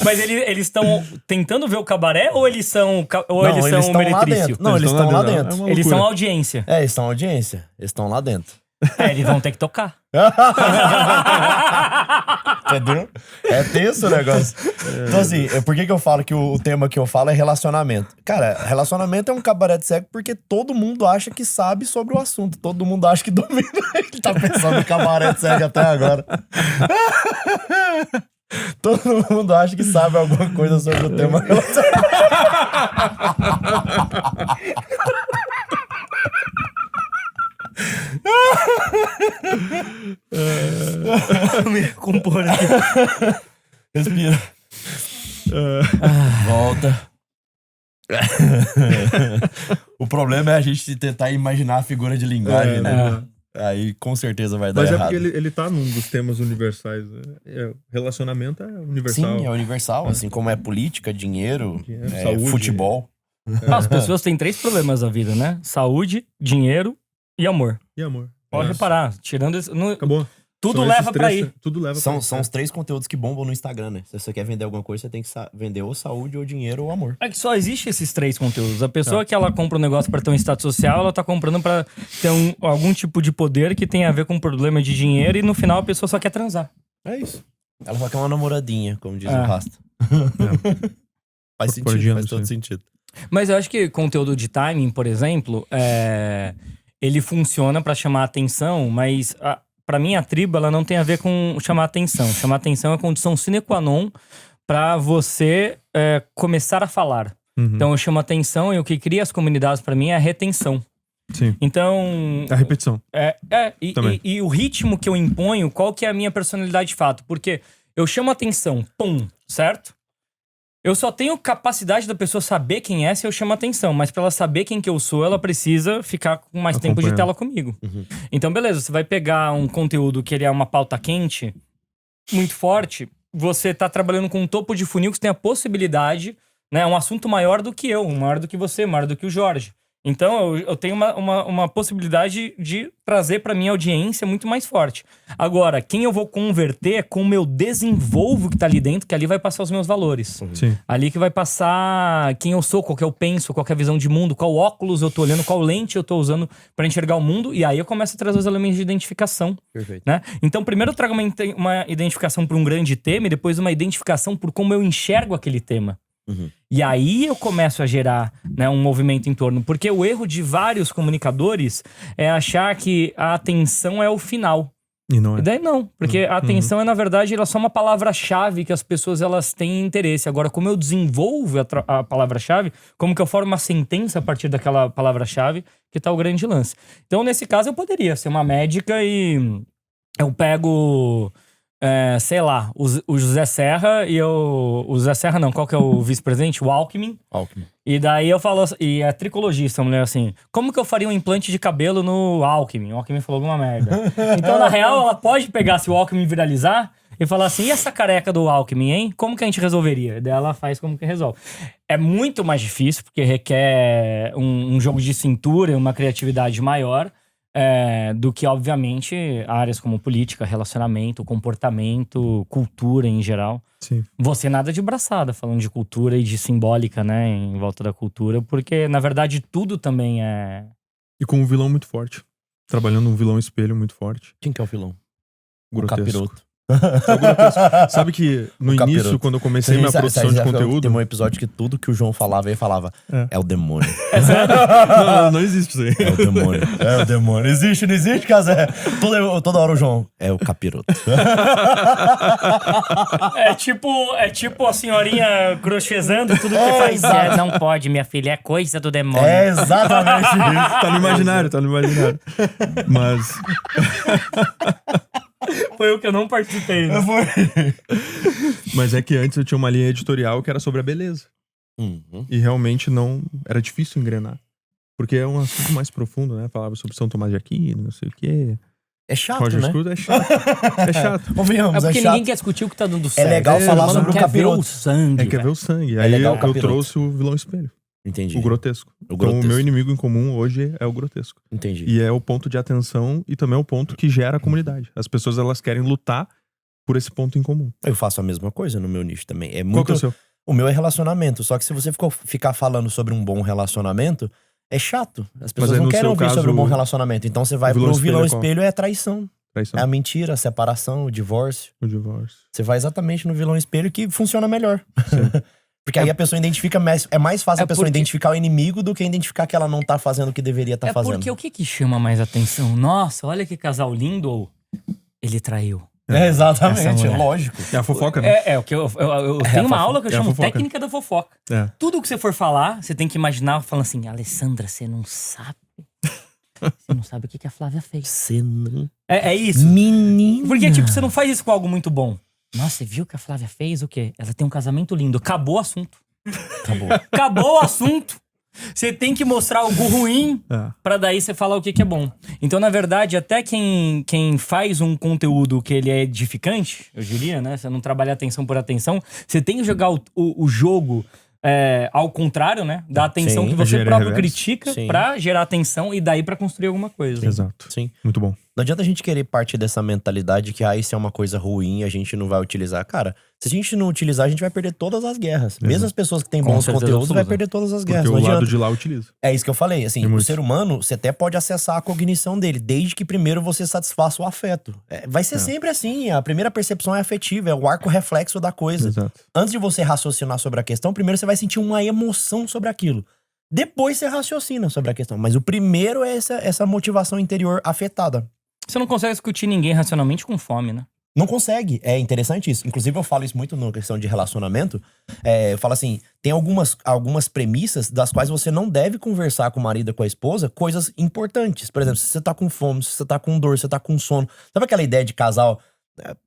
Mas eles estão tentando ver o cabaré ou eles são lá meretrício? dentro. Não, eles estão lá dentro. Eles são audiência. Eles são audiência. Eles estão lá dentro. Eles vão ter que tocar. Entendeu? É tenso o negócio. Então, assim, por que eu falo que o tema que eu falo é relacionamento? Cara, relacionamento é um cabaré de cego porque todo mundo acha que sabe sobre o assunto. Todo mundo acha que domina. Ele tá pensando em cabaré de cego até agora. Todo mundo acha que sabe alguma coisa sobre o tema relacionamento. Me recompor aqui. Respira. Volta. O problema é a gente tentar imaginar a figura de linguagem, né? Aí com certeza vai dar errado. Mas é porque ele tá num dos temas universais. Relacionamento é universal. Sim, é universal. Assim como é política, dinheiro, saúde, futebol. As pessoas têm 3 problemas na vida, né? Saúde, dinheiro e amor. E amor. Pode reparar. Tirando isso... Acabou. Tudo leva pra aí. Tudo leva São os 3 conteúdos que bombam no Instagram, né? Se você quer vender alguma coisa, você tem que vender ou saúde, ou dinheiro, ou amor. É que só existe esses 3 conteúdos. A pessoa que ela compra um negócio pra ter um status social, ela tá comprando pra ter algum tipo de poder que tem a ver com um problema de dinheiro e no final a pessoa só quer transar. É isso. Ela só quer uma namoradinha, como diz o Rasta. Faz sentido, faz todo sentido. Mas eu acho que conteúdo de timing, por exemplo, ele funciona pra chamar atenção, mas pra mim a tribo ela não tem a ver com chamar atenção. Chamar atenção é condição sine qua non pra você começar a falar. Então eu chamo atenção e o que cria as comunidades pra mim é a retenção. Sim. Então... A repetição. E o ritmo que eu imponho, qual que é a minha personalidade de fato? Porque eu chamo atenção, certo? Eu só tenho capacidade da pessoa saber quem é se eu chamo atenção. Mas pra ela saber quem que eu sou, ela precisa ficar com mais tempo de tela comigo. Então, beleza, você vai pegar um conteúdo que ele é uma pauta quente, muito forte. Você tá trabalhando com um topo de funil que você tem a possibilidade, né? Um assunto maior do que eu, maior do que você, maior do que o Jorge. Então, eu tenho uma possibilidade de trazer pra minha audiência muito mais forte. Agora, quem eu vou converter é com o meu desenvolvo que tá ali dentro, que ali vai passar os meus valores. Sim. Ali que vai passar quem eu sou, qual que eu penso, qual que é a visão de mundo, qual óculos eu tô olhando, qual lente eu tô usando pra enxergar o mundo. E aí eu começo a trazer os elementos de identificação. Perfeito. Né? Então, primeiro eu trago uma identificação por um grande tema e depois uma identificação por como eu enxergo aquele tema. E aí eu começo a gerar, né, um movimento em torno. Porque o erro de vários comunicadores é achar que a atenção é o final. E não é. E daí não, porque a atenção é, na verdade, ela é só uma palavra-chave que as pessoas elas têm interesse. Agora, como eu desenvolvo a palavra-chave, como que eu formo uma sentença a partir daquela palavra-chave, que tá o grande lance. Então, nesse caso, eu poderia ser uma médica e eu pego... sei lá, o José Serra e o José Serra não, qual que é o vice-presidente? O Alckmin. E daí eu falo, e é tricologista, a mulher assim, como que eu faria um implante de cabelo no Alckmin? O Alckmin falou alguma merda. Então, na real, ela pode pegar, se o Alckmin viralizar, e falar assim, e essa careca do Alckmin, hein? Como que a gente resolveria? Daí ela faz como que resolve. É muito mais difícil, porque requer um jogo de cintura e uma criatividade maior. Do que, obviamente, áreas como política, relacionamento, comportamento, cultura em geral. Sim. Você nada de braçada, falando de cultura e de simbólica, né, em volta da cultura, porque, na verdade, tudo também é... E com um vilão muito forte. Trabalhando um vilão espelho muito forte. Quem que é o vilão? Grotesco. O capiroto. É o grotesco. Sabe que no início, capiroto. quando eu comecei minha produção de conteúdo... Tem um episódio que tudo que o João falava, ele falava, é o demônio. Não existe isso aí. É o demônio. É o demônio. Existe, não existe, Casé? Toda hora o João, é o capiroto. É tipo a senhorinha crochezando tudo que faz. Não pode, minha filha, é coisa do demônio. É exatamente isso. Tá no imaginário. Mas... Foi o que eu não participei, né? Mas é que antes eu tinha uma linha editorial que era sobre a beleza. E realmente não... Era difícil engrenar. Porque é um assunto mais profundo, né? Falava sobre São Tomás de Aquino, não sei o quê. É chato, Roger né? Scruton é chato. É chato. Convenhamos, É porque chato. ninguém quer discutir o que tá dando certo. É legal falar Todo sobre mundo o quer ver capiroto. o sangue. Quer ver o sangue. É Aí legal o eu capiroto. trouxe o vilão espelho. Entendi. O grotesco. Então o meu inimigo em comum hoje é o grotesco. Entendi. E é o ponto de atenção e também é o ponto que gera a comunidade. As pessoas, elas querem lutar por esse ponto em comum. Eu faço a mesma coisa no meu nicho também. Qual que é o seu? O meu é relacionamento. Só que se você ficar falando sobre um bom relacionamento, é chato. As pessoas não querem ouvir sobre um bom relacionamento. Então você vai pro vilão espelho, é traição. É a mentira, a separação, o divórcio. O divórcio. Você vai exatamente no vilão espelho que funciona melhor. Porque aí a pessoa identifica... É mais fácil a pessoa identificar o inimigo do que identificar que ela não tá fazendo o que deveria estar fazendo. Porque o que chama mais atenção? Nossa, olha que casal lindo, ou ele traiu. Exatamente, lógico. É a fofoca, né? O que eu tenho uma aula que eu chamo técnica da fofoca. Tudo que você for falar, você tem que imaginar falando assim, Alessandra, você não sabe. Você não sabe o que a Flávia fez. Você não... É isso. Menina. Porque, tipo, você não faz isso com algo muito bom. Nossa, você viu que a Flávia fez o quê? Ela tem um casamento lindo. Acabou o assunto. Acabou o assunto. Você tem que mostrar algo ruim pra daí você falar o que é bom. Então, na verdade, até quem faz um conteúdo que ele é edificante, eu diria, né? Você não trabalha atenção por atenção. Você tem que jogar o jogo ao contrário, né? Da atenção que você próprio critica pra gerar atenção e daí pra construir alguma coisa. Exato. Sim. Muito bom. Não adianta a gente querer partir dessa mentalidade que isso é uma coisa ruim, a gente não vai utilizar. Cara, se a gente não utilizar, a gente vai perder todas as guerras. Exato. Mesmo as pessoas que têm bons conteúdos, vai perder todas as guerras. Porque o lado de lá utiliza. É isso que eu falei. Assim, o ser humano, você até pode acessar a cognição dele, desde que primeiro você satisfaça o afeto. Vai ser sempre assim. A primeira percepção é afetiva, é o arco reflexo da coisa. Exato. Antes de você raciocinar sobre a questão, primeiro você vai sentir uma emoção sobre aquilo. Depois você raciocina sobre a questão. Mas o primeiro é essa motivação interior afetada. Você não consegue discutir ninguém racionalmente com fome, né? Não consegue. É interessante isso. Inclusive, eu falo isso muito na questão de relacionamento. Eu falo assim, tem algumas premissas das quais você não deve conversar com o marido ou com a esposa coisas importantes. Por exemplo, se você tá com fome, se você tá com dor, se você tá com sono. Sabe aquela ideia de casal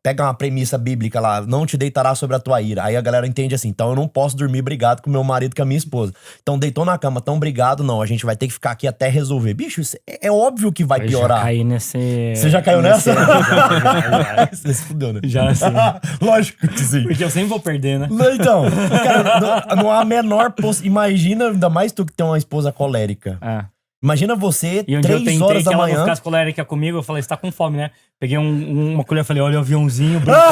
pega uma premissa bíblica lá, não te deitará sobre a tua ira. Aí a galera entende assim, então eu não posso dormir brigado com meu marido e com a minha esposa. Então deitou na cama, tão brigado, não, a gente vai ter que ficar aqui até resolver. Bicho, é óbvio que vai piorar. Já caí nesse... Você já caiu nessa? Já. Você se fudeu, né? Já, sim. Lógico que sim. Porque eu sempre vou perder, né? Então, cara, não há a menor imagina, ainda mais tu que tem uma esposa colérica. Imagina você, e 3 horas da que ela manhã... não ficasse colérica comigo, eu falei, você tá com fome, né? Peguei uma colher e falei, olha o aviãozinho brincando.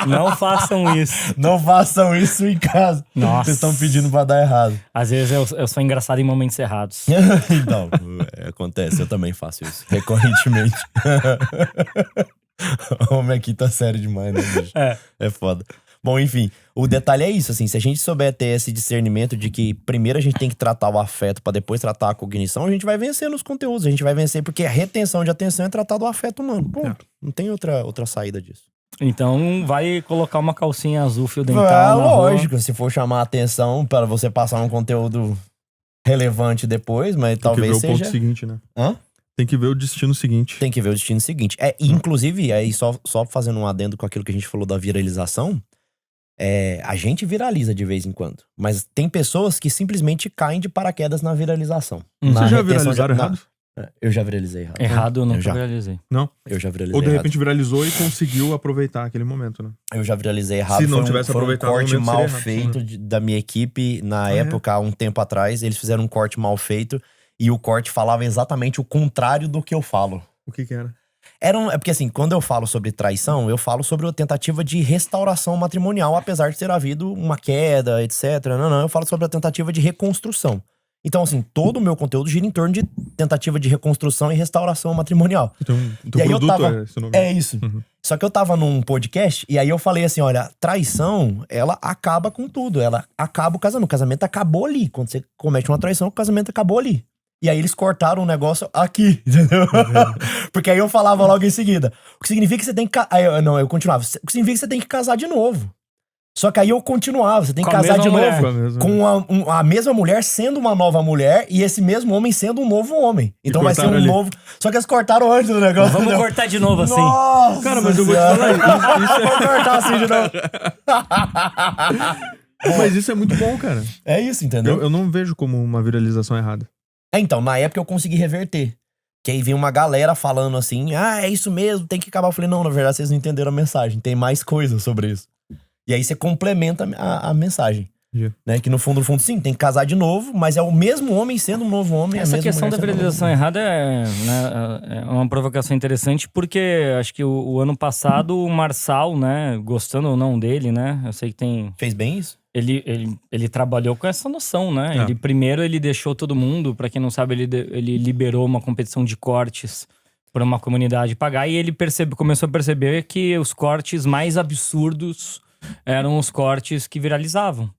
Não façam isso. Não façam isso em casa. Nossa. Vocês estão pedindo pra dar errado. Às vezes eu sou engraçado em momentos errados. Então, acontece, eu também faço isso, recorrentemente. O homem aqui tá sério demais, né, bicho? É foda. Bom, enfim, o detalhe é isso, assim, se a gente souber ter esse discernimento de que primeiro a gente tem que tratar o afeto pra depois tratar a cognição, a gente vai vencer nos conteúdos, a gente vai vencer porque a retenção de atenção é tratar do afeto humano, ponto. Não tem outra saída disso. Então vai colocar uma calcinha azul fio dental lógico, rua. Se for chamar a atenção para você passar um conteúdo relevante depois, mas tem talvez que ver seja... o ponto seguinte, né? Hã? Tem que ver o destino seguinte. Tem que ver o destino seguinte. Inclusive, aí só fazendo um adendo com aquilo que a gente falou da viralização, a gente viraliza de vez em quando. Mas tem pessoas que simplesmente caem de paraquedas na viralização. Vocês já viralizaram errado? Eu já viralizei errado. Errado eu nunca viralizei. Não? Eu já viralizei Ou de repente errado. viralizou e conseguiu aproveitar aquele momento, né? Eu já viralizei errado. Se não tivesse aproveitado um corte o momento, mal seria feito errado, da minha equipe na época, há um tempo atrás. Eles fizeram um corte mal feito e o corte falava exatamente o contrário do que eu falo. O que era? É porque assim, quando eu falo sobre traição, eu falo sobre a tentativa de restauração matrimonial, apesar de ter havido uma queda, etc. Não, eu falo sobre a tentativa de reconstrução. Então, assim, todo o meu conteúdo gira em torno de tentativa de reconstrução e restauração matrimonial. Então, o teu e aí produto é esse nome? É isso. Uhum. Só que eu tava num podcast e aí eu falei assim, olha, traição, ela acaba com tudo. Ela acaba o casamento. O casamento acabou ali. Quando você comete uma traição, o casamento acabou ali. E aí eles cortaram o negócio aqui, entendeu? Porque aí eu falava logo em seguida. O que significa que você tem que... eu continuava. O que significa que você tem que casar de novo. Só que aí eu continuava. Você tem que casar de novo com a mesma mulher sendo uma nova mulher e esse mesmo homem sendo um novo homem. Então vai ser um novo... Só que eles cortaram antes do negócio. Vamos cortar de novo assim. Nossa, cara, mas eu vou te falar isso. Vou cortar assim de novo. Mas isso é muito bom, cara. É isso, entendeu? Eu não vejo como uma viralização errada. Então, na época eu consegui reverter. Que aí vinha uma galera falando assim, é isso mesmo, tem que acabar. Eu falei, não, na verdade vocês não entenderam a mensagem, tem mais coisa sobre isso. E aí você complementa a mensagem. Né? Que no fundo, sim, tem que casar de novo, mas é o mesmo homem sendo um novo homem. Essa questão da viralização errada é uma provocação interessante, porque acho que o ano passado o Marçal, né, gostando ou não dele, né, eu sei que tem... Fez bem isso? Ele trabalhou com essa noção, né? Primeiro ele deixou todo mundo, pra quem não sabe, ele liberou uma competição de cortes para uma comunidade pagar, e ele começou a perceber que os cortes mais absurdos eram os cortes que viralizavam.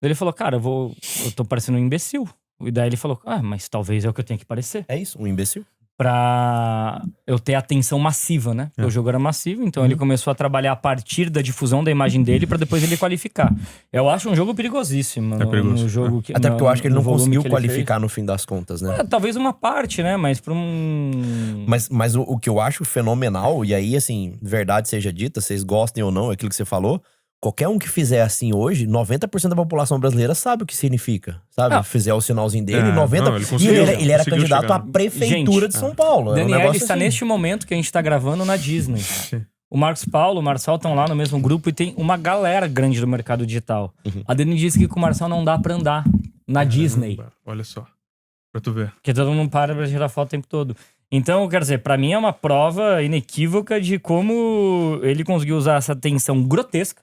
Ele falou, cara, eu tô parecendo um imbecil. E daí ele falou, mas talvez é o que eu tenho que parecer. É isso, um imbecil. Pra eu ter atenção massiva, né? O jogo era massivo, então ele começou a trabalhar a partir da difusão da imagem dele pra depois ele qualificar. Eu acho um jogo perigosíssimo. É perigoso. No jogo até porque eu acho que ele não conseguiu qualificar no fim das contas, né? Talvez uma parte, né? Mas pra um... Mas o que eu acho fenomenal, e aí, assim, verdade seja dita, vocês gostem ou não, aquilo que você falou... Qualquer um que fizer assim hoje, 90% da população brasileira sabe o que significa. Sabe? Fizer o sinalzinho dele, 90%. E ele era candidato à prefeitura de São Paulo. Daniel está neste momento que a gente tá gravando na Disney. O Marcos Paulo, o Marçal estão lá no mesmo grupo e tem uma galera grande do mercado digital. A Dani disse que com o Marçal não dá pra andar na Disney. Olha só, pra tu ver. Porque todo mundo para pra tirar foto o tempo todo. Então, quer dizer, pra mim é uma prova inequívoca de como ele conseguiu usar essa tensão grotesca,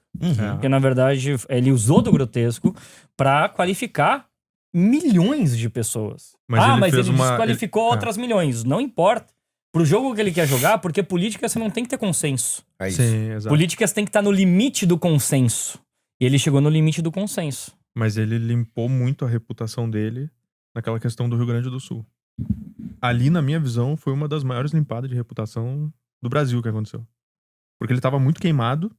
porque na verdade ele usou do grotesco pra qualificar milhões de pessoas. Mas ele desqualificou outras milhões. Não importa. Pro jogo que ele quer jogar, porque política você não tem que ter consenso. É isso. Sim, exato. Políticas tem que estar no limite do consenso. E ele chegou no limite do consenso. Mas ele limpou muito a reputação dele naquela questão do Rio Grande do Sul. Ali, na minha visão, foi uma das maiores limpadas de reputação do Brasil que aconteceu. Porque ele tava muito queimado.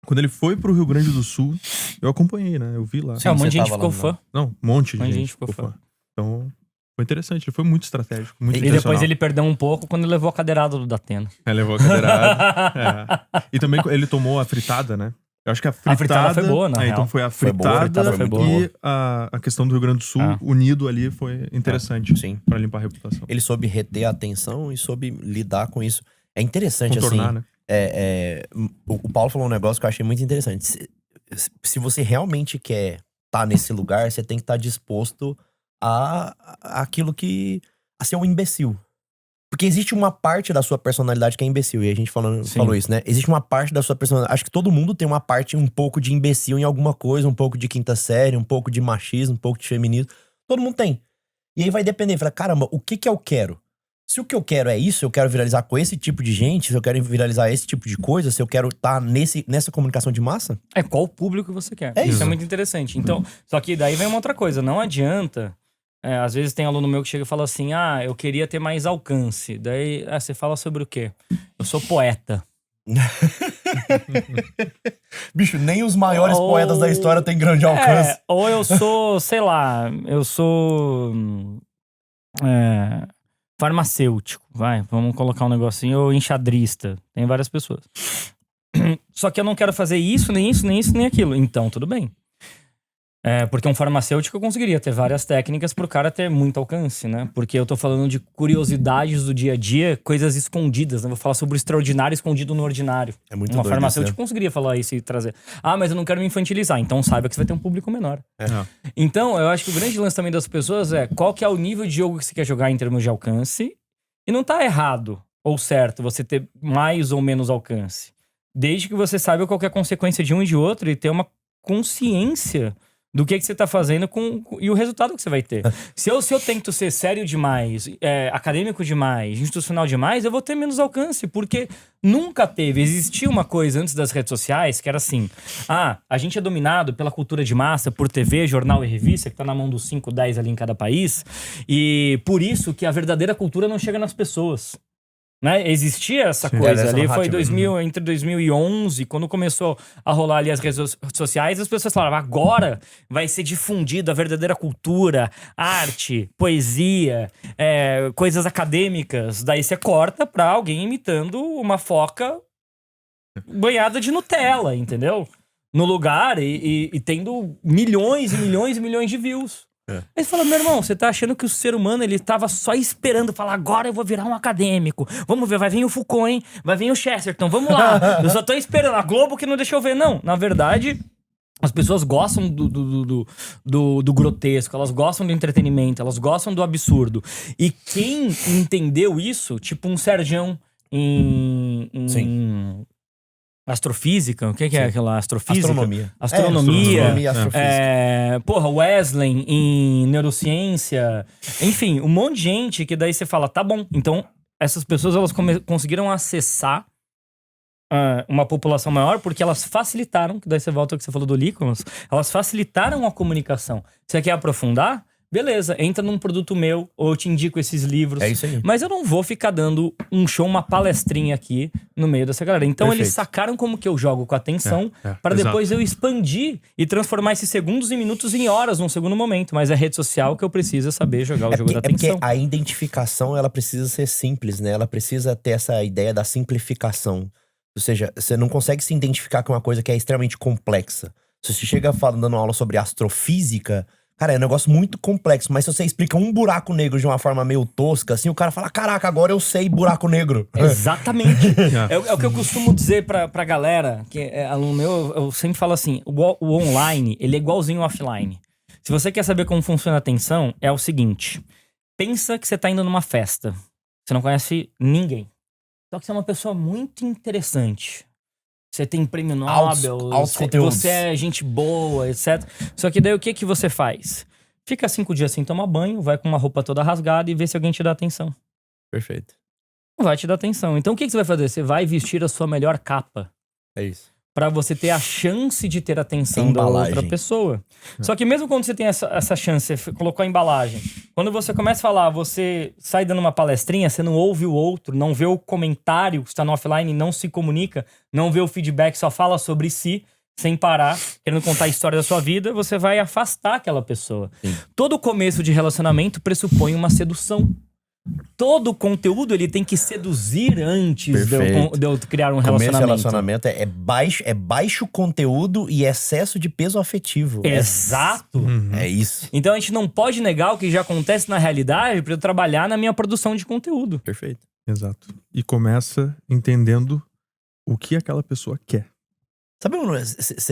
Quando ele foi pro Rio Grande do Sul, eu acompanhei, né? Eu vi lá. Um monte de gente ficou fã. Não, um monte de gente ficou fã. Então, Foi interessante, ele foi muito estratégico, muito E intencional. depois ele perdeu um pouco quando levou a cadeirada do Datena. Levou a cadeirada. E também ele tomou a fritada, né? Eu acho que a fritada foi boa, na real. Então foi a fritada, foi boa. e a questão do Rio Grande do Sul unido ali foi interessante. Sim. Pra limpar a reputação. Ele soube reter a atenção e soube lidar com isso. É interessante, Contornar, assim. né? O Paulo falou um negócio que eu achei muito interessante. Se você realmente quer estar nesse lugar, você tem que estar disposto a ser um imbecil. Porque existe uma parte da sua personalidade que é imbecil. E a gente falou isso, né? Existe uma parte da sua personalidade. Acho que todo mundo tem uma parte um pouco de imbecil em alguma coisa, um pouco de quinta série, um pouco de machismo, um pouco de feminismo. Todo mundo tem. E aí vai depender. Fala, caramba, o que eu quero? Se o que eu quero é isso, eu quero viralizar com esse tipo de gente, se eu quero viralizar esse tipo de coisa, se eu quero estar nessa comunicação de massa... Qual o público você quer. É isso. É muito interessante. Então, só que daí vem uma outra coisa. Não adianta... às vezes tem aluno meu que chega e fala assim, eu queria ter mais alcance. Daí, você fala sobre o quê? Eu sou poeta. Bicho, nem os maiores poetas da história têm grande alcance. Ou eu sou, sei lá, farmacêutico, vamos colocar um negocinho, ou enxadrista. Tem várias pessoas. Só que eu não quero fazer isso, nem isso, nem isso, nem aquilo. Então, tudo bem. Porque um farmacêutico conseguiria ter várias técnicas pro cara ter muito alcance, né? Porque eu tô falando de curiosidades do dia a dia, coisas escondidas, né? Vou falar sobre o extraordinário escondido no ordinário. É muito Uma doido farmacêutica isso, né? conseguiria falar isso e trazer. Mas eu não quero me infantilizar. Então saiba que você vai ter um público menor. Então, eu acho que o grande lance também das pessoas é qual que é o nível de jogo que você quer jogar em termos de alcance. E não tá errado ou certo você ter mais ou menos alcance. Desde que você saiba qual que é a consequência de um e de outro e ter uma consciência do que você tá fazendo e o resultado que você vai ter. Se eu tento ser sério demais, acadêmico demais, institucional demais, eu vou ter menos alcance, porque nunca existia uma coisa antes das redes sociais que era assim, a gente é dominado pela cultura de massa, por TV, jornal e revista, que tá na mão dos 5, 10 ali em cada país, e por isso que a verdadeira cultura não chega nas pessoas. Né? Existia essa coisa ali, foi entre 2011, quando começou a rolar ali as redes sociais, as pessoas falavam, agora vai ser difundida a verdadeira cultura, arte, poesia, coisas acadêmicas. Daí você corta pra alguém imitando uma foca banhada de Nutella, entendeu? No lugar e tendo milhões e milhões e milhões de views. Aí você fala, meu irmão, você tá achando que o ser humano, ele tava só esperando, falar, agora eu vou virar um acadêmico. Vamos ver, vai vir o Foucault, hein? Vai vir o Chesterton, vamos lá. Eu só tô esperando, a Globo que não deixou ver. Não, na verdade, as pessoas gostam do grotesco, elas gostam do entretenimento, elas gostam do absurdo. E quem entendeu isso, tipo um Sergião em astrofísica, o que é aquela astrofísica? Astronomia. Wesley em neurociência. Enfim, um monte de gente que daí você fala, tá bom. Então, essas pessoas, elas conseguiram acessar uma população maior porque elas facilitaram, que daí você volta ao que você falou do Líconos, elas facilitaram a comunicação. Você quer aprofundar? Beleza, entra num produto meu, ou eu te indico esses livros. É isso aí. Mas eu não vou ficar dando um show, uma palestrinha aqui no meio dessa galera. Então eles sacaram como que eu jogo com atenção para depois eu expandir e transformar esses segundos em minutos em horas num segundo momento. Mas é rede social que eu preciso saber jogar o jogo da atenção. Porque a identificação, ela precisa ser simples, né? Ela precisa ter essa ideia da simplificação. Ou seja, você não consegue se identificar com uma coisa que é extremamente complexa. Se você chega dando aula sobre astrofísica... Cara, é um negócio muito complexo, mas se você explica um buraco negro de uma forma meio tosca, assim, o cara fala, caraca, agora eu sei buraco negro. Exatamente. É o que eu costumo dizer pra galera, que é aluno meu, eu sempre falo assim, o online, ele é igualzinho ao offline. Se você quer saber como funciona a atenção, é o seguinte, pensa que você tá indo numa festa, você não conhece ninguém, só que você é uma pessoa muito interessante. Você tem prêmio Nobel, você é gente boa, etc. Só que daí o que você faz? Fica 5 dias sem tomar banho, vai com uma roupa toda rasgada e vê se alguém te dá atenção. Perfeito. Não vai te dar atenção. Então o que você vai fazer? Você vai vestir a sua melhor capa. É isso. Pra você ter a chance de ter a atenção da outra pessoa. Só que mesmo quando você tem essa chance, você colocou a embalagem. Quando você começa a falar, você sai dando uma palestrinha, você não ouve o outro, não vê o comentário, está no offline, não se comunica, não vê o feedback, só fala sobre si. sem parar, querendo contar a história da sua vida, você vai afastar aquela pessoa. Sim. Todo começo de relacionamento pressupõe uma sedução. Todo conteúdo ele tem que seduzir antes de eu criar um Começo de relacionamento. relacionamento é baixo conteúdo e excesso de peso afetivo. Exato. É isso. Então a gente não pode negar o que já acontece na realidade para eu trabalhar na minha produção de conteúdo. Perfeito. Exato. E começa entendendo o que aquela pessoa quer. Sabe,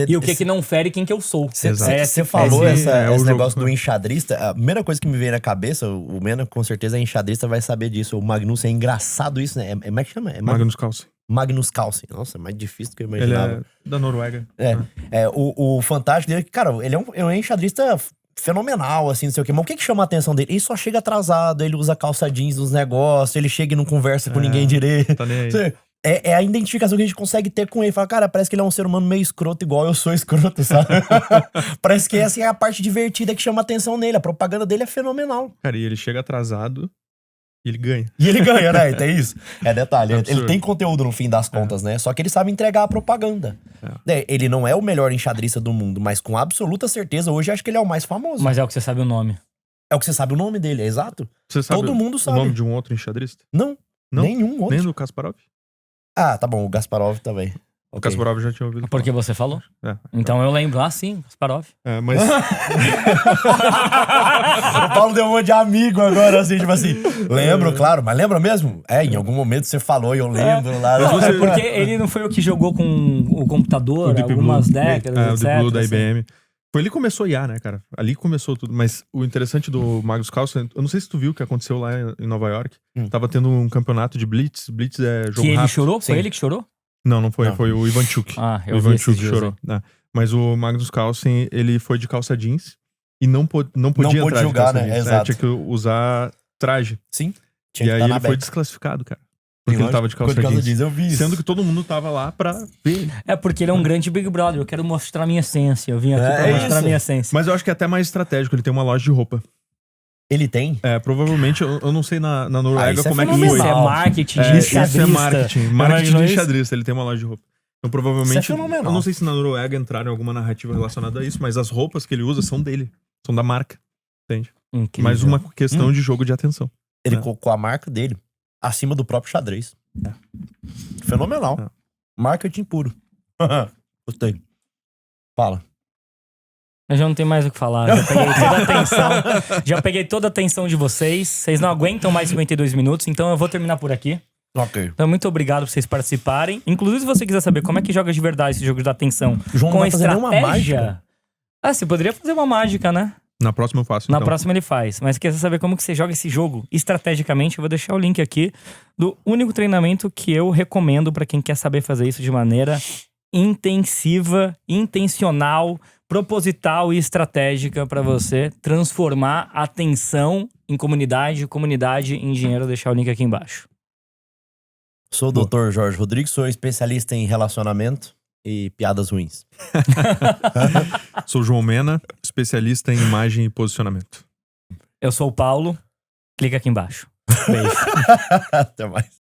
E o que não fere quem que eu sou. Você falou esse jogo, negócio do né? enxadrista. A primeira coisa que me veio na cabeça, o Mena com certeza é enxadrista, vai saber disso. O Magnus é engraçado isso, né? Como é que chama? Magnus Carlsen. Magnus Carlsen. Nossa, é mais difícil do que eu Ele imaginava. é da Noruega. O fantástico dele é que, cara, ele é um enxadrista fenomenal, assim, não sei o quê. Mas o que chama a atenção dele? Ele só chega atrasado, ele usa calça jeans nos negócios, ele chega e não conversa com ninguém direito. Tá nem aí. É a identificação que a gente consegue ter com ele. Fala, cara, parece que ele é um ser humano meio escroto, igual eu sou escroto, sabe? Parece que essa é a parte divertida que chama a atenção nele. A propaganda dele é fenomenal. Cara, e ele chega atrasado e ele ganha. E ele ganha, né? Tem isso. É detalhe. É Ele absurdo. tem conteúdo no fim das contas, né? Só que ele sabe entregar a propaganda. Ele não é o melhor enxadrista do mundo, mas com absoluta certeza, hoje acho que ele é o mais famoso. Mas é o que você sabe o nome. É o que você sabe o nome dele, é exato? Você sabe Todo mundo sabe. o nome de um outro enxadrista? Não, Não? nenhum outro. Nem do Kasparov? Ah, tá bom, o Gasparov também. O Kasparov já tinha ouvido Porque você falou. falar. Então eu lembro. Ah, sim, Kasparov. Mas O Paulo deu um monte de amigo agora, assim, tipo assim. Lembro, claro, mas lembra mesmo? Em algum momento você falou e eu lembro lá. Não, é porque ele não foi o que jogou com o computador o Deep algumas Blue, décadas, o etc. Deep Blue da assim. IBM. Foi ali que começou IA, né, cara? Ali começou tudo. Mas o interessante do Magnus Carlsen, eu não sei se tu viu o que aconteceu lá em Nova York. Tava tendo um campeonato de Blitz. Blitz é jogo Que ele rápido. chorou? Sim. Foi ele que chorou? Não foi. Não. Foi o Ivanchuk. Ah, O eu vi esses Ivanchuk dias chorou. aí. né? Mas o Magnus Carlsen, ele foi de calça jeans e não podia pôde entrar de jogar, calça né? jeans. Exato. Tinha que usar traje. Sim. E Tinha que aí estar na ele foi beca. desclassificado, cara. Porque ele tava de calça jeans. Eu vi isso. Sendo que todo mundo tava lá pra ver. É porque ele é um grande Big Brother. Eu quero mostrar minha essência. Eu vim aqui pra mostrar isso. minha essência. Mas eu acho que é até mais estratégico. Ele tem uma loja de roupa. Ele tem? Provavelmente, eu não sei na Noruega isso é como é que foi. fenomenal. Isso é marketing de Isso enxadrista. é marketing. Marketing Imaginou de isso? enxadrista. Ele tem uma loja de roupa. Então, Isso é provavelmente, fenomenal. eu não sei se na Noruega entraram em alguma narrativa relacionada a isso, mas as roupas que ele usa são dele. São da marca. Entende? Incrível. Mais uma questão de jogo de atenção. Ele É. colocou a marca dele acima do próprio xadrez. Fenomenal. É. Marketing puro. Gostei. Fala. Eu já não tenho mais o que falar. Já peguei toda a atenção. Já peguei toda a atenção de vocês. Vocês não aguentam mais 52 minutos, então eu vou terminar por aqui. Ok. Então, muito obrigado por vocês participarem. Inclusive, se você quiser saber como é que joga de verdade esse jogo da atenção João não com vai fazer nenhuma estratégia... mágica? Ah, você poderia fazer uma mágica, né? Na próxima eu faço, Na então. próxima ele faz. Mas quer saber como que você joga esse jogo estrategicamente? Eu vou deixar o link aqui do único treinamento que eu recomendo pra quem quer saber fazer isso de maneira intensiva, intencional, proposital e estratégica pra você transformar a atenção em comunidade, comunidade em dinheiro. Eu vou deixar o link aqui embaixo. Sou o Dr. Jorge Rodrigues, sou especialista em relacionamento e piadas ruins. Sou João Mena, especialista em imagem e posicionamento. Eu sou o Paulo. Clica aqui embaixo. Beijo. Até mais.